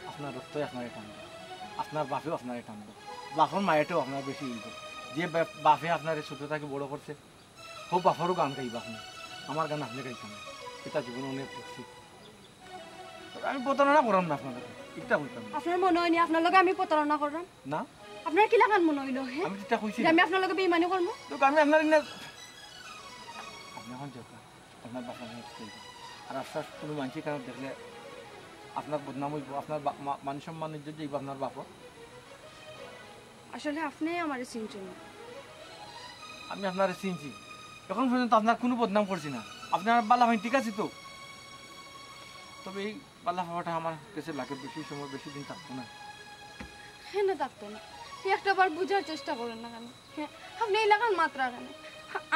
আপনার রক্তই আপনারে টানবে, আপনার বাপেও আপনারে টানবে, বাপর মায়েটাও আপনার বেশি ইলব। যে বাপে আপনার ছোটো থেকে বড় করছে হোক বাপরও গান গাইবা আপনি, আমার গান আপনি গাইতাম না, এটা জীবন অনেক দেখছি। আমি প্রতারণা করাম না আপনার এটা বলতাম না। আপনার মনে হয়নি আপনার লগে আমি প্রতারণা করলাম না আপনার কি লাগান মনে হইল? আমি যেটা কইছি আমি আপনার লগে বেইমানি করবো? আমি আপনার আপনি এখন যাও আপনার বাপা আর আপনার কোনো মানুষের কারণ দেখলে আপনার বদনাম হইব, আপনার মান সম্মান ইজ্জত যাইব আপনার বাপ। আসলে আপনি আমার চিনছেন না। আমি আপনার চিনছি, এখন পর্যন্ত আপনার কোনো বদনাম করছি না, আপনার বালা ভাই ঠিক আছে তো। তবে এই বালা হওয়াটা আমার কাছে লাগে, বেশি সময় বেশি দিন থাকতো না। হ্যাঁ না থাকতো না, একটা বার বুঝার চেষ্টা করেন না কেন? হ্যাঁ আপনি এই লাগান মাত্রা কেন?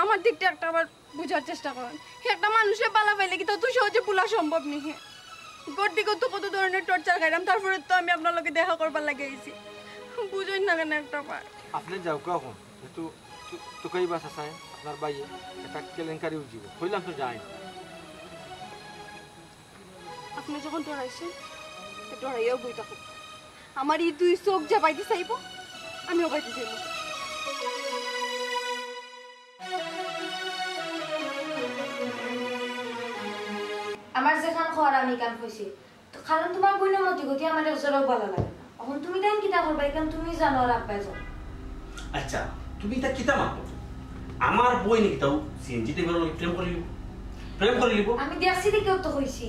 আমার দিকটা একটা বার বুঝার চেষ্টা করেন। একটা মানুষের বালা পাইলে কি তত সহজে ভুলা সম্ভব নেই? হ্যাঁ গোর দিকেও তো কত ধরনের টর্চার খাইলাম, তারপরে তো আমি আপনার লোকে দেখা করবার লাগে গেছি, বুঝেন না কেন একটা বার? আপনি যাও কখন যেহেতু তোকেই বাস আসায় আপনার বাইয়ে একটা কেলেঙ্কারি উঠিব কইলাম তো যাই। আপনি যখন ডরাইছেন ডরাইয়াও বই থাকুন, আমার এই দুই চোখ যা পাইতে চাইব আমিও পাইতে চাইব। আমার যেখান খাওয়ার আমি কান কইছি, কারণ তোমার বোনের মতি গতি আমার একজোড়াও ভালো লাগে না। এখন তুমি দেন কিতা করবা, এখান তুমি জানো আর আব্বাই জানো। আচ্ছা তুমি এটা কিতা মাতো আমার বই নাকি তাও সিএনজি তে বেরোলো প্রেম করে লিব। আমি দেখছি দিকেও তো কইছি,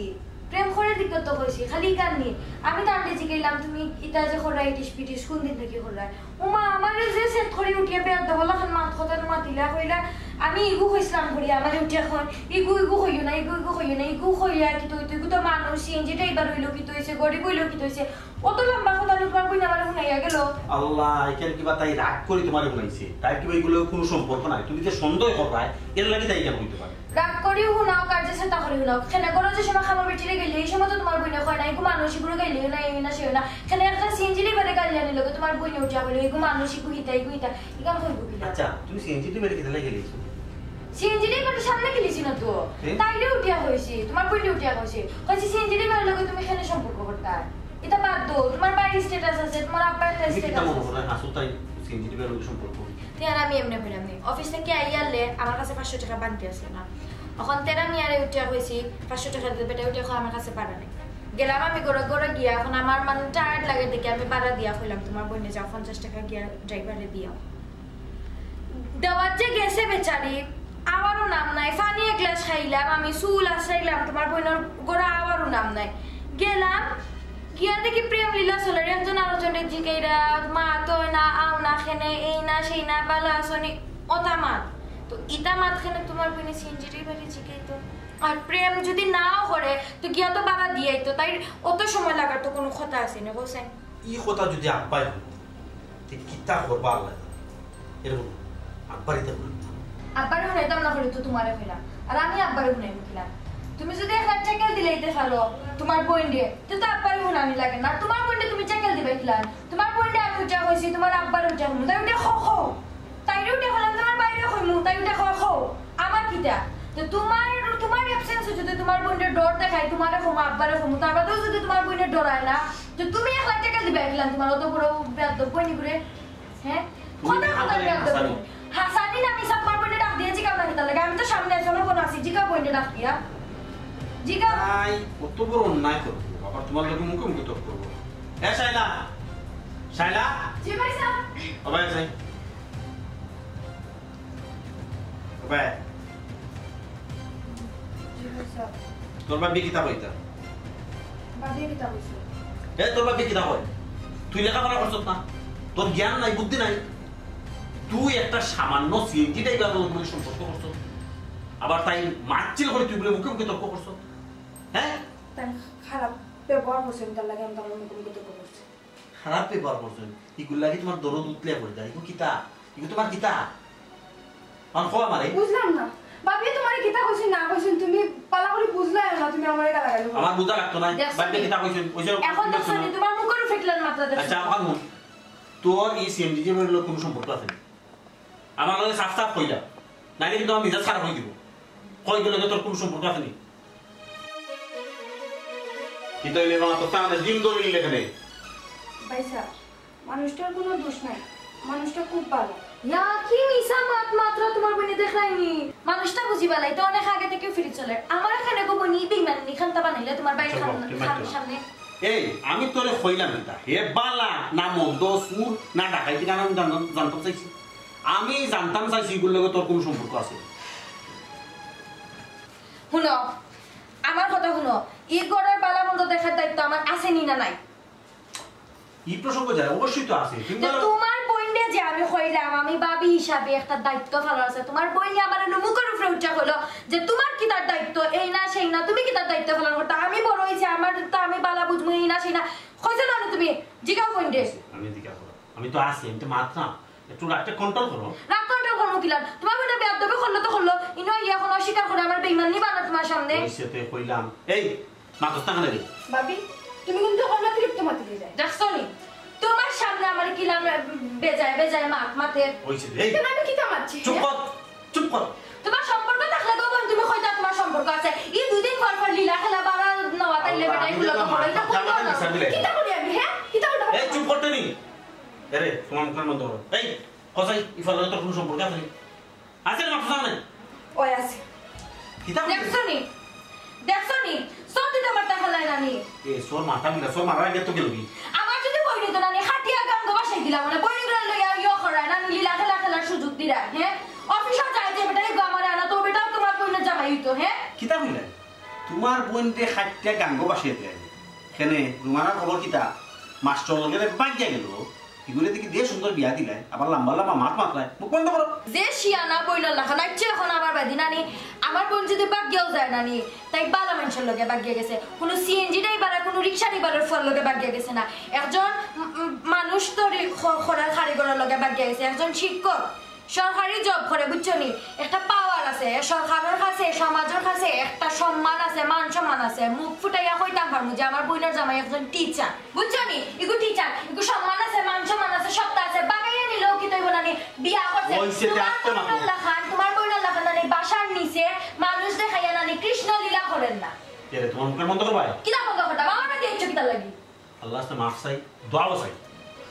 প্রেম করে দিকেও তো কইছি, খালি কান নি। আমি তো আন্টি জিগাইলাম তুমি ইটা যে খরাই ইটিস পিটিস কোন দিন থেকে খরাই উমা আমার যে সেট করে উঠিয়ে বেয়ার দহলা খান মাত কথা মাতিলা কইলা আমি ইগু কইছিলাম করি আমার উঠিয়া খন ইগু কইও না ইগু কইও না ইগু কইয়া কি তুই তুই তো মানুষ সিএনজিটা এবার হইলো কি তুইছে গরিব হইলো কি তুইছে অত লম্বা কথা তোমার কই না আমার শুনাইয়া গেল। আল্লাহ এখানে কিবা তাই রাগ করে তোমারে শুনাইছে, তাই কিবা এগুলো কোনো সম্পর্ক নাই, তুমি যে সন্দেহ করবাই এর লাগি তাই কেন হইতে পারে। রাগ করিও শুনাও কার যে সেটা করি শুনাও, খেনে করো যে সময় খাবার বেটিরে গেলে এই সময় তো তোমার বইনে কয় না এগু মানুষ এগুলো গাইলে না এই না সে না, খেনে একটা সিএনজির এবারে গাইলে আনিল তোমার বইনে উঠিয়া বলে এগু মানুষ এগু হিতা ইকাম কইব কি? আচ্ছা তুমি সিএনজি তে বেরে কিতা লাগি গেছো? সিএনজির এবারে সামনে গেলিছি না তো তাইলে উঠিয়া হইছি, তোমার বইনে উঠিয়া হইছি কইছি সিএনজির এবারে লগে তুমি খেনে সম্পর্ক করতা এটা বাদ দো, তোমার বাড়ির স্ট্যাটাস আছে তোমার আব্বার স্ট্যাটাস আছে আসল তাই সিএনজি তে বেরে সম্পর্ক তেরা আমি এমনি বললাম নি অফিস থেকে আইয়ালে আমার কাছে 500 টাকা বানতে আছে না, এখন তেরা নিয়ারে উঠিয়া হইছি 500 টাকা দিতে বেটা উঠিয়া আমার কাছে পারা নাই, গেলাম আমি গড়া গিয়া এখন আমার মানে টায়ার্ড লাগে দেখে আমি বাড়া দিয়া কইলাম তোমার বইনে যাও 50 টাকা গিয়া ড্রাইভারে দিও দেওয়ার যে গেছে বেচারি আবারও নাম নাই, পানি এক গ্লাস খাইলাম আমি চুল আসাইলাম তোমার বইনের গোড়া আবারও নাম নাই, গেলাম গিয়া দেখি প্রেম লীলা চলে একজন আলোচনের জিগাইরা মা তো না আও না খেনে এই না সেই না বালা আসনি অতা মাত তো ইটা মাত খেনে তোমার বইনে সিনজিরি বাড়ি জিগাইতো আর প্রেম যদি নাও করে তো গিয়া তো বাবা দিয়াই তো তাই অত সময় লাগার তো কোনো কথা আছে না বলছেন ই কথা যদি আব্বাই ঠিক কিতা করবা আল্লাহ এরকম আব্বারিতে বলুন আব্বারে শুনাইতাম না হলে তো তোমারে ফেলাম আর আমি আব্বারে শুনাই মুখিলাম, তুমি যদি একটা চেকেল দিলেইতে পারো তোমার বোন দিয়ে তো আব্বারে শুনানি লাগে না, তোমার বোন তুমি চেকেল দিবে খেলাম তোমার বোন আমি উঠা হয়েছি তোমার আব্বার উঠা হইমু তাই উঠে খো তাইরে উঠে হলাম তোমার বাইরে হইমু তাই উঠে খো আমার কিটা তো তোমার অ্যাবসেন্স যদি তোমার বোনের ডর দেখায় তোমারে খমু আব্বারে খমু তার বাদেও যদি তোমার বোনের ডরায় না তো তুমি একটা চেকেল দিবে খেলাম তোমার অত বড় বেদ বইনি করে হ্যাঁ কথা বেদ হাসানি না আমি সব বোনের ডাক দিয়েছি কেমন কিতা লাগে আমি তো সামনে আছি আমার বোন আছি জিকা বোনের ডাক দিয়া জিকা নাই কত বড় অন্যায় করব আবার তোমার লোকে মুখে তর্ক করব এ শাইলা শাইলা জি ভাই সাহেব ওবাই যাই ওবাই জি ভাই সাহেব তোর বাবা কিতা কইতা বাদে কিতা কইছে এ তোর বাবা কিতা কই তুই লেখাপড়া করছস না তোর জ্ঞান নাই বুদ্ধি নাই তুই একটা সামান্য সিএনজি টাইপ বলে সম্পর্ক করছস আবার তাই মারচিল করে তুই বলে মুখে তর্ক করছস হ্যাঁ তাই খারাপ ব্যবহার করছেন তার লাগে আমি তার মুখে তর্ক করছি খারাপ ব্যবহার করছেন এগুলো লাগে তোমার দরদ উতলে পড়ে যায় এগুলো কিতা এগুলো তোমার কিতা মান খোয়া মারে বুঝলাম না বাবি তোমারে কিতা কইছেন না কইছেন তুমি পালা করে বুঝলাই না তুমি আমারে গালা গালি আমার বুঝা লাগতো না বাবি কিতা কইছেন ওইসব এখন তো শুনি তোমার মুখের ফেকলেন মাত্রা দেখো আচ্ছা আমার মন তোর এই সিএমজি যে বললো কোনো সম্পর্ক আছে আমার লগে সাফ সাফ কইলা নাইলে কিন্তু আমি মিজাজ খারাপ হয়ে দিব কয়গুলো তোর কোন সম্পর্ক আছে নি কি তাইলে মা তো তাহলে ডিম দড়ি লেখনে ভাইসা মানুষটার কোনো দোষ নাই মানুষটা খুব ভালো ইয়া কি মিছা মাত মাত্র তোমার বনি দেখাইনি মানুষটা বুঝি বালাই তো অনেক আগে থেকে ফিরে চলে আমার এখানে গো বনি বেইমান নি খানতা বানাইলে তোমার বাইরে সামনে এই আমি তোরে কইলাম এটা হে বালা না মন্দ সুর না ডাকাইতি কারণ জানতাম চাইছি আমি জানতাম চাইছি এগুলোর লগে তোর কোন সম্পর্ক আছে শুনো আমার কথা শুনো ই গড়ের বালা মন্দ দেখার দায়িত্ব আমার আছে নি না নাই এই প্রসঙ্গ যায় অবশ্যই তো আছে কিন্তু তোমার বইন্ডে যে আমি কইলাম আমি বাবি হিসাবে একটা দায়িত্ব ফেলা আছে তোমার বইনি আমার মুখের উপরে উঠা হলো যে তোমার কি তার দায়িত্ব এই না সেই না তুমি কি তার দায়িত্ব ফেলার কথা আমি বড় হইছে আমার তো আমি বালা বুঝমু এই না সেই না কইছো না তুমি জিগাও বইন্ডে আমি জিজ্ঞাসা করো আমি তো আছি আমি তো মাত্র একটু রাগটা কন্ট্রোল করো রাগ কন্ট্রোল করো কিলান তোমার বইন্ডে বেয়াদবি করলো তো করলো ইনো ইয়া এখন অস্বীকার করে আমার বেঈমান নিবা না তোমার সামনে ওইসেতে কইলাম এই মাতস্তা কানে রে ভাবি তুমি কিন্তু কোনো তৃপ্ত মাতি দিয়ে যায় দেখছো নি তোমার সামনে আমার কিলাম বেজায় মাতে ওইসে এই কেন আমি কি কামাচ্ছি চুপ কর তোমার সম্পর্ক থাকলে তো বোন তুমি কইতা তোমার সম্পর্ক আছে এই দুদিন পর লীলা খেলা বাড়া নওয়া তাইলে বেটা এগুলো তো বড় এটা কোন কিটা করি আমি হ্যাঁ কিটা উল্টা এই চুপ করতে নি আরে তোমার মুখের মধ্যে করো এই কসাই ইফালে তোর কোন সম্পর্ক আছে আছে না মাতস্তা কানে ওই আছে কিতাব দেখছো নি সত্যি তোমার টাকা লাই নানি এ সোর মাথা মিলা সোর মারা গেত গেলবি আমার যদি বইনি তো নানি হাতিয়া গান গো বাসাই দিলাম মানে বইনি গুলো লইয়া ইয়া করায় নানি লীলা খেলার সুযোগ দিরা হ্যাঁ অফিসে যায় যে বেটা গো আমার আনা তো বেটা তোমার বইনে জামাই হইতো হ্যাঁ কিতাব মিলা তোমার বোনতে খাইতে গাঙ্গ বাসিয়ে দেয় কেনে রুমানার খবর কিতা মাস্টার লগে বাগিয়া গেল এগুলো দেখি দিয়ে সুন্দর বিয়া দিলাই আবার লম্বা লম্বা মাত মাতলাই মুখ বন্ধ করো যে শিয়ানা বইনা লেখা নাচছে এখন আমার বাদি নানি আমার বোন যদি বাগিয়াও যায় নানি তাই বালা মানুষের লগে বাগিয়া গেছে কোনো সিএনজি ড্রাইভার কোনো রিক্সা ড্রাইভারের ফল লগে বাগিয়া গেছে না একজন মানুষ তো খরার কারিগরের লগে বাগিয়া গেছে একজন শিক্ষক সরকারি জব করে বুঝছো নি একটা পাওয়ার আছে সরকারের কাছে সমাজের কাছে একটা সম্মান আছে মান সম্মান আছে মুখ ফুটাইয়া কইতাম পারমু যে আমার বইনার জামাই একজন টিচার বুঝছো নি ইগু টিচার ইগু সম্মান আছে মান সম্মান আছে সবটা আছে বাগাইয়া নিলেও কি তৈব নানি বিয়া করছে তোমার বইনার লাখান নানি বাসার নিচে মানুষ দেখাইয়া নানি কৃষ্ণ লীলা করেন না এরে তোমার মুখের বন্ধ করো ভাই কিলা কথা কথা আমার না দেখছো কিতা লাগি আল্লাহ তে মাফ চাই দোয়া চাই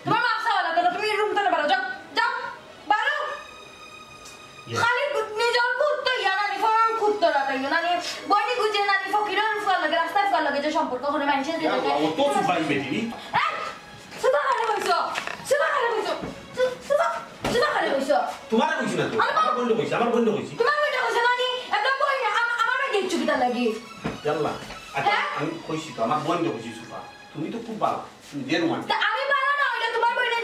তোমার মাফ চাওয়া লাগে তুমি রুম থেকে বারো যাও যাও বারো খালি নিজের কুত্তো ইয়া নানি ফরন কুত্তো রাখাইও নানি বইনি গুজে নানি ফকিরের ফুয়ার লাগে রাস্তায় ফুয়ার লাগে যে সম্পর্ক করে মানুষের যে দেখে ও তো সুপাই বেটি সুবা খালে হইছো সুবা খালে হইছো সুবা খালে হইছো তোমার কইছি না তো আমার বন্ধু কইছি তোমার বইটা হইছো নানি একটা বই আমার না দেখছো কিটা লাগি আল্লাহ আচ্ছা আমি কইছি তো আমার বন্ধু কইছি সুপা তুমি তো খুব ভালো তুমি দেন মান আমি ভালো না ওইটা তোমার বইনে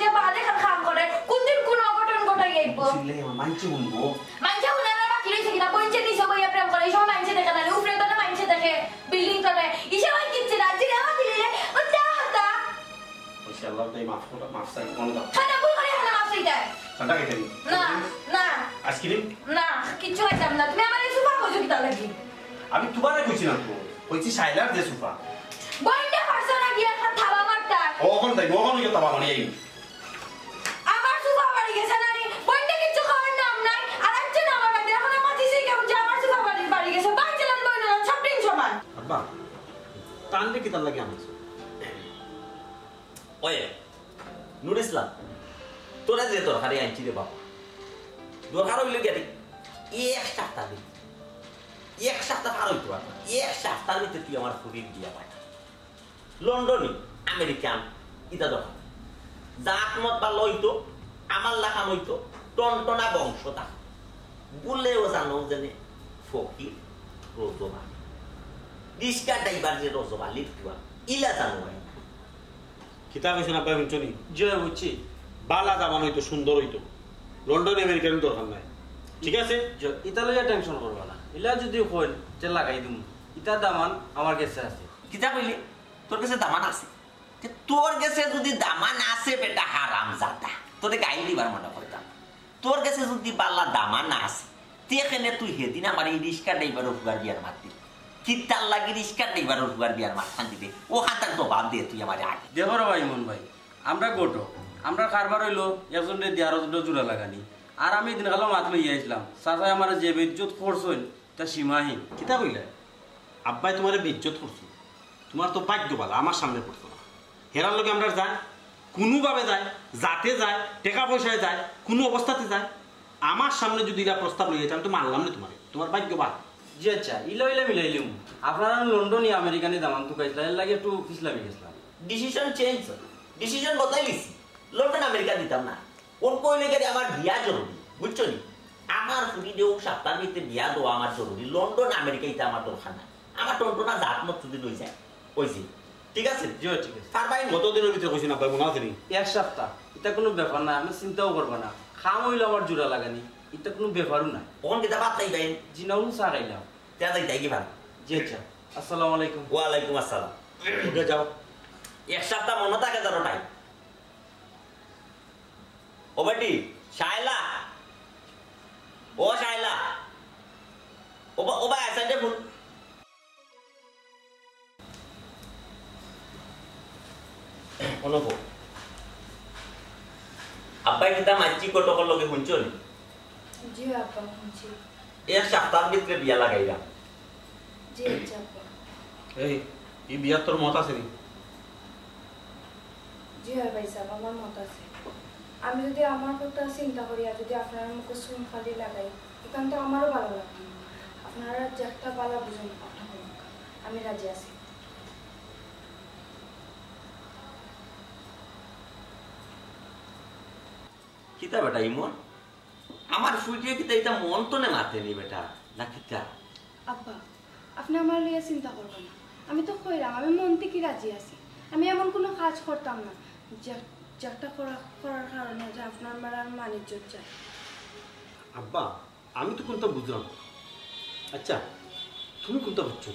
যে বাদে খাম করে কোন দিন কোন অঘটন ঘটাই আইবো সিলে আমার মানছি বলবো মানছে উনারা বাকি রইছে কিনা পঞ্চে দিছে বইয়া প্রেম করে এই সময় মানছে দেখে না উপরে তো মানছে দেখে বিল্ডিং তো নাই ইসে হয় কিচ্ছে রাজি না দিলে ও চাহতা ইনশাআল্লাহ তাই মাফ চাই কোন দাও খানা ভুল করে খানা মাফ চাইতা ঠান্ডা খাইতে না না আইসক্রিম না কিচ্ছু হইতাম না তুমি আমার এই সুপার কইছো কিটা লাগি আমি তোমারে কইছি না তো কইছি সাইলার দে সুপা বইটা পারছনা গিয়া খান থাবা মারতা ওখন তাই ওখন ইয়া তাবা মানে এই আমার সুপার বাড়ি গেছে না রে বইটা কিচ্ছু খাওয়ার নাম নাই আর আজকে না আমার বাড়ি এখন আমার দিছে কেমন যে আমার সুপার বাড়ি গেছে বাই চলান বই না সব দিন সমান আব্বা টানলে কি তার লাগে আমার ওয়ে নুর ইসলাম তোরা যে তরকারি আনছি রে বাবা দরকার হইলে গেলি এক সপ্তাহ দিন এক সপ্তাহ পার হইতো এক সপ্তাহের ভিতরে তুই আমার ফুরির বিয়া পাঠা লন্ডনে আমেরিকান ইটা দরকার জাত মত বা লইতো আমার লাখান হইতো টনটনা বংশতা বললেও জানো জানে ফকির রোজবা রিস্কা ড্রাইভার যে রোজবা লিখবা ইলা জানো কিতাব হইছে না পাই বুঝছনি জয় বুঝছি বালা দামান হইতো সুন্দর হইতো লন্ডন আমেরিকান দরকার নাই ঠিক আছে ইতা লইয়া টেনশন করবা না ইলা যদি কইন যে লাগাই দিমু ইতা দামান আমার কাছে আছে কিতা কইলি তোর কাছে দামান আছে তোর কাছে যদি দামান আছে বেটা হারাম জাদা তোরে গাইল দিবার মনে করতাম তোর কাছে যদি বালা দামান আছে তেখানে তুই হেদিন আমার এই রিস্কা ড্রাইভার উপকার বিয়ার মারতি কিতার লাগি রিস্কা ড্রাইভার উপকার বিয়ার মারখান দিবে ও হাতার জবাব দিয়ে তুই আমার আগে দেখো রে ভাই মন ভাই আমরা গোটো আমরা কারবার হইলো একজনের দিয়ে আরো দুটো জোড়া লাগানি আর আমি দিন কালো মাত লইয়া আসলাম চাচাই আমার যে বেজ্জত করছেন তা সীমাহীন। কিতা কইলে আব্বাই তোমার বেজ্জত করছো, তোমার তো ভাগ্য ভালো আমার সামনে পড়তো না। হেরার লোকে আমরা যাই, কোনোভাবে যায়, যাতে যায়, টাকা পয়সায় যায়, কোনো অবস্থাতে যায়, আমার সামনে যদি এরা প্রস্তাব লইয়া আমি তো মানলাম না তোমার, তোমার ভাগ্য ভালো। জি আচ্ছা ইলা ইলা মিলাইলিম। আপনারা লন্ডনই আমেরিকানি দামান তো কাইছিল এর লাগে একটু ইসলামী গেছিলাম। ডিসিশন চেঞ্জ, ডিসিশন বদলাই লিছি। লন্ডন আমেরিকা দিতাম না, ওর কইলে গেলে আমার বিয়া জরুরি, বুঝছো নি? আমার ফুটি দেও সপ্তাহের ভিতরে বিয়া দেওয়া আমার জরুরি। লন্ডন আমেরিকা এটা আমার দরকার নাই। আমার টন্টনা জাত মত যদি লই যায় কইছি, ঠিক আছে? জি ঠিক আছে। তার বাইরে কতদিনের ভিতরে কইছি না ভাই মনে আছে নি? এক সপ্তাহ এটা কোনো ব্যাপার না, আমি চিন্তাও করবো না। খাম হইলো আমার জোড়া লাগানি, এটা কোনো ব্যাপারও না। কোন কিতা বাদ তাই বাইন জিনাউন চা খাইলাম। তে যাই কি ভালো। জি আচ্ছা আসসালামু আলাইকুম। ওয়ালাইকুম আসসালাম। উঠে যাও। এক সপ্তাহ মনে থাকে জানো টাইম। ও বেটি শায়লা, ও শায়লা, ও ভাই আসাইতে ফোন। অনুভব আব্বাই কিতা মাইচি কটকর লগে শুনছো নি? জি আব্বা শুনছি। এক সপ্তাহের ভিতরে বিয়া লাগাইলাম। জি আচ্ছা আব্বা। এই বিয়ার তোর মত আছে নি? জি হয় ভাই সাহেব, আমার মত আছে। আমি যদি আমার কথা চিন্তা করি আর যদি আপনার মুখে চুন খালি লাগাই, এখান তো আমারও ভালো লাগবে। আপনারা যে একটা পালা বুঝুন আপনার, আমি রাজি আছি। কিতা বেটা ইমন, আমার ফুটিয়ে কিতা এটা মন তো নে মাতে নি বেটা না কিতা? আব্বা আপনি আমার লিয়ে চিন্তা করবেন না, আমি তো কইলাম আমি মন থেকে রাজি আছি। আমি এমন কোনো কাজ করতাম না যেটা করার কারণে যে আপনার মারার মানিজ্য চাই। আব্বা আমি তো কোনটা বুঝলাম। আচ্ছা তুমি কোনটা বুঝছো?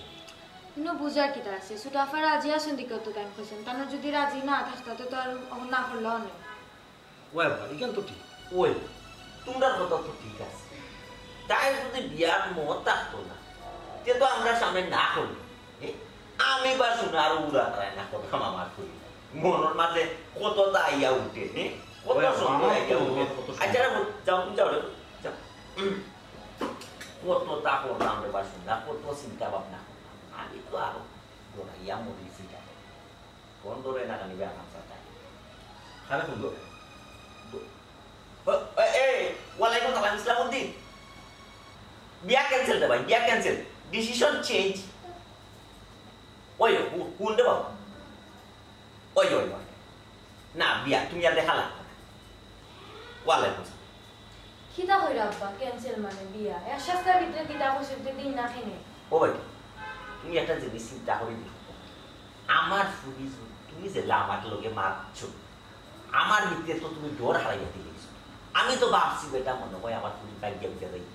কিন্তু বুঝার কিতা আছে, ছোট আফা রাজি আছেন দিকে তো টাইম কইছেন, তাহলে যদি রাজি না থাকতো তো আর না করলেও নেই। ওই আব্বা এখান তো ঠিক। ওই তোমরা কথা তো ঠিক আছে, তাই যদি বিয়ার মত থাকতো না তে তো আমরা সামনে না করি। আমি বা শুনে আর উড়া তাই না কথা আমার করি মনের মাঝে কত আইয়া উঠে, কত সুন্দর আইয়া উঠে। আচ্ছা যাও তুমি যাও যাও, কত তা করলাম রে বা শুনলাম, কত চিন্তা ভাবনা করলাম। আমি তো আরো দৌড়াইয়া মরিছি কোন দৌড়ে না জানিবে আমার সাথে খারাপ সুন্দর। ওয়ালাইকুম সালাম ইসলামউদ্দিন। বিয়া ক্যান্সেল দে ভাই, বিয়া ক্যান্সেল, ডিসিশন চেঞ্জ। ওই কোন দে বাবা, ওই না বিয়া তুমি আর দেখা লাগবে না। ওয়ালাইকুম সালাম। কিতা কইরা আব্বা ক্যান্সেল মানে বিয়া এক সপ্তাহের ভিতরে কিতা কইছেন দিন না খেনে? ও ভাই তুমি একটা জিনিস চিন্তা করে দেখো, আমার ফুলি তুমি যে আমার লগে মারছো, আমার ভিতরে তো তুমি ডর হারাইয়া দিয়েছো। আমি তো ভাবছি বেটা মনে হয় আমার ফুলি ভাগ্যে উঠে যাই,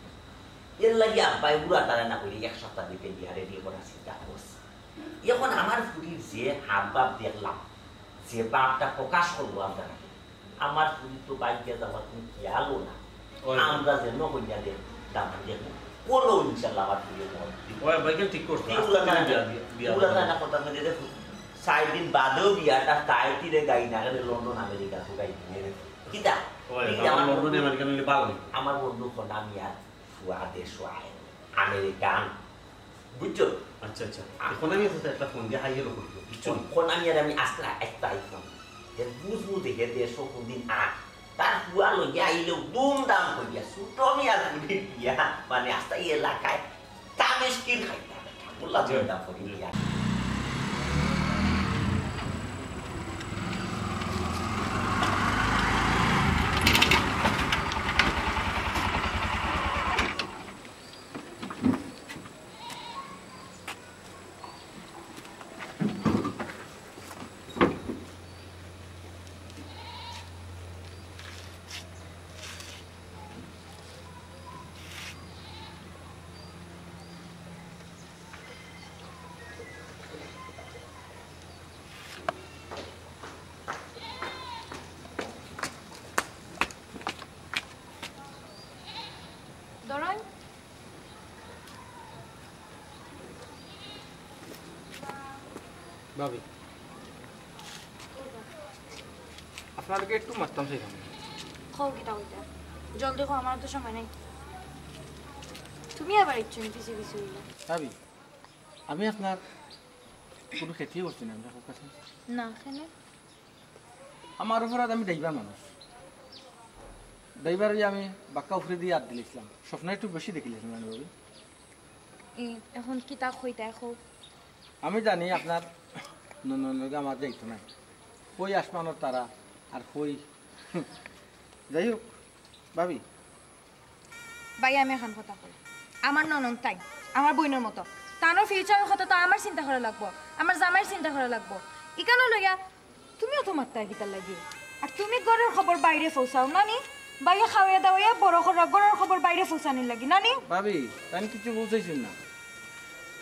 এর লাগে আব্বাই বুড়া তারা না করে এক সপ্তাহ দিতে বিয়া রেডি করার চিন্তা করছে। এখন আমার ফুলির যে হাব ভাব দেখলাম, যে ভাবটা প্রকাশ করবো আমরা, আমার ফুলি তো ভাগ্যে যাওয়ার তুমি খেয়ালও না। আমরা যেন হইয়া দেখ দামান দেখবো কোনো ইনশাল্লাহ আমার ফুলির মত ঠিক করছো। সাইড দিন বাদেও বিয়াটা তাই তীরে গাই না গেলে লন্ডন আমেরিকা তো গাই কিতা আমার বন্ধু আমি আর দেশ আমেরিকান, বুঝছো? আচ্ছা আচ্ছা এখন আমি একটা ফোন দিয়ে হাইয়ে করবো কোন আমি আর আমি আসলে একটা আইফোন বুঝবো দেখে দেশ কোন দিন তার ফুয়া লইয়া আইলেও দুম দাম করিয়া ছোট আমি আর বিয়া মানে আস্তে এলাকায় দামে স্কিন খাইতা বললাম দাম করি বিয়া। ধরেন ভাবি আপনাদেরকে একটু মারতাম সেখানে। খাও কিতা কইতা জলদি দেখো, আমার তো সময় নেই। তুমি আবার ইচ্ছুন পিছিয়ে পিছিয়ে হইলে। ভাবি আমি আপনার কোনো ক্ষতিও করছি না আপনার কাছে। না কেন? আমার অপরাধ, আমি ড্রাইভার মানুষ। ড্রাইভার আমি বাক্কা উফরে দিয়ে আট দিয়েছিলাম, স্বপ্ন একটু বেশি দেখিলেছিলাম আমি ভাবি। এখন কি তা হইতে এখন? আমি জানি আপনার ননদকে আমার যাইতো নাই, কই আসমানোর তারা আর কই যাই হোক ভাবি। ভাই আমি এখন কথা কই, আমার ননদ তাই আমার বইনের মতো, তারও ফিউচারের কথা তো আমার চিন্তা করা লাগবো, আমার জামাইয়ের চিন্তা করা লাগবো। ইকানো লইয়া তুমিও তোমার তাই গীতার লাগি, আর তুমি ঘরের খবর বাইরে পৌঁছাও নানি, বাইরে খাওয়া দাওয়া বড় ঘরের খবর বাইরে পৌঁছানির লাগি নানি। ভাবি তাই কিছু বলতেছেন না,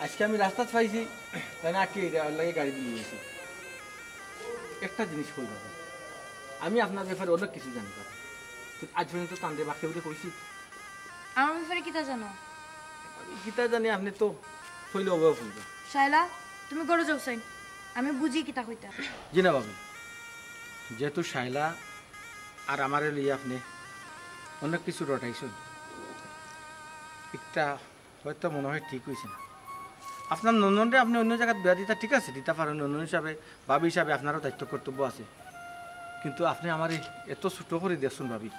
আজকে আমি রাস্তা পাইছি তাই না আটকে লাগে গাড়ি দিয়ে গেছি। একটা জিনিস কই ভাবি, আমি আপনার ব্যাপারে অনেক কিছু জানি ভাবি, আজ পর্যন্ত কান্দে বাক্যে বলে কইছি। আমার ব্যাপারে কিতা জানো? গীতা জানি আপনি তো হইলে অভাব হইবে। শাইলা তুমি গড়ে যাও সাইন, আমি বুঝি কিতা কইতা। জি না ভাবি, যেহেতু শাইলা আর আমারে লিয়ে আপনি অনেক কিছু রটাইছেন, একটা হয়তো মনে হয় ঠিক হয়েছে না। আপনার ননদে আপনি অন্য জায়গায় বিয়া দিতা ঠিক আছে, দিতে পারেন ননদ হিসাবে, ভাবি হিসাবে আপনারও দায়িত্ব কর্তব্য আছে, কিন্তু আপনি আমার এত ছোট করে দেখছেন ভাবি,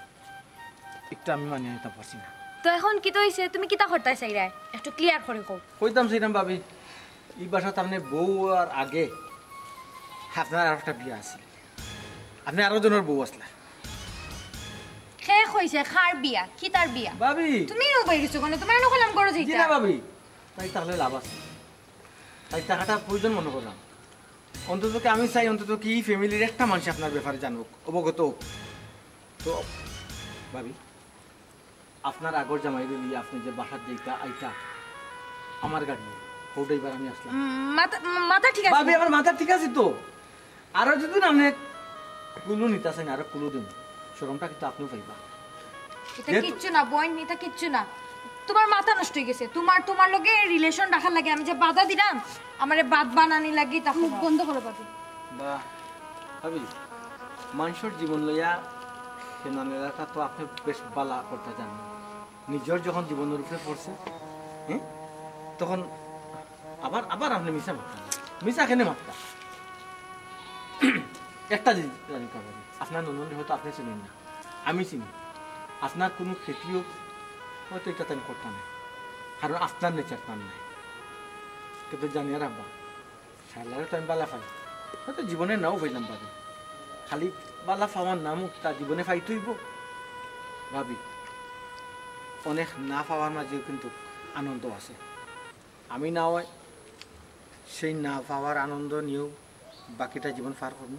একটা আমি মানিয়ে নিতে পারছি না। তো এখন কিতা হইছে, তুমি কিতা করতাই চাইরা একটু ক্লিয়ার করে কও। কইতাম সেইরাম ভাবি, এই বাসাতে আপনি বউ আর আগে আপনার আর একটা বিয়া আছে, আপনি আরো জনের বউ আসলা। শেষ হইছে খার বিয়া, কিতার বিয়া? ভাবি তুমি নো বাইরিছো কোন, তোমার নো কলাম করো জি যাইতা। না ভাবি, তাই তাহলে লাভ আছে, তাই টাকাটা প্রয়োজন মনে করলাম। অন্তত কি আমি চাই অন্তত কি ফ্যামিলির একটা মানুষ আপনার ব্যাপারে জানুক, অবগত হোক। তো ভাবি আপনার আগর জামাই দিলি আপনি যে বাসার দিকটা আইটা আমার গাড়ি ওটাই বার আমি আসলাম। মাথা মাথা ঠিক আছে ভাবি আমার মাথা ঠিক আছে তো, আরো যদি না আপনি কুলু নিতেছেন আরো কুলু দিন, শরমটা কিন্তু আপনিও পাইবা। এটা কিচ্ছু না বইন, এটা কিচ্ছু না, তোমার মাথা নষ্ট হয়ে গেছে। তোমার লগে রিলেশন রাখার লাগে আমি যে বাধা দিলাম, আমারে বাদ বানানি লাগি, তা মুখ বন্ধ করে পাবি। বাহ ভাবি, মানুষের জীবন লইয়া সেনানেরাটা তো আপনি বেশ বালা করতে জানেন। নিজের যখন জীবনের উপরে পড়ছে হ্যাঁ, তখন আবার আবার আপনি মিশা মারতেন, মিশা কেন মারতেন? একটা জিনিস জানি পাবেন, আপনার ননদ হয়তো আপনি চিনেন না, আমি চিনি। আপনার কোনো ক্ষতিও হয়তো এটা আমি করতাম না, কারণ আপনার নেচার তার নাই। কিন্তু জানি আর আব্বা সালারে তো আমি বালা পাই, হয়তো জীবনে নাও পাইলাম ভাবি, খালি বালা পাওয়ার নামও তার জীবনে পাইতেইব। ভাবি অনেক না পাওয়ার মাঝেও কিন্তু আনন্দ আছে, আমি না হয় সেই না পাওয়ার আনন্দ নিয়েও বাকিটা জীবন পার করবো।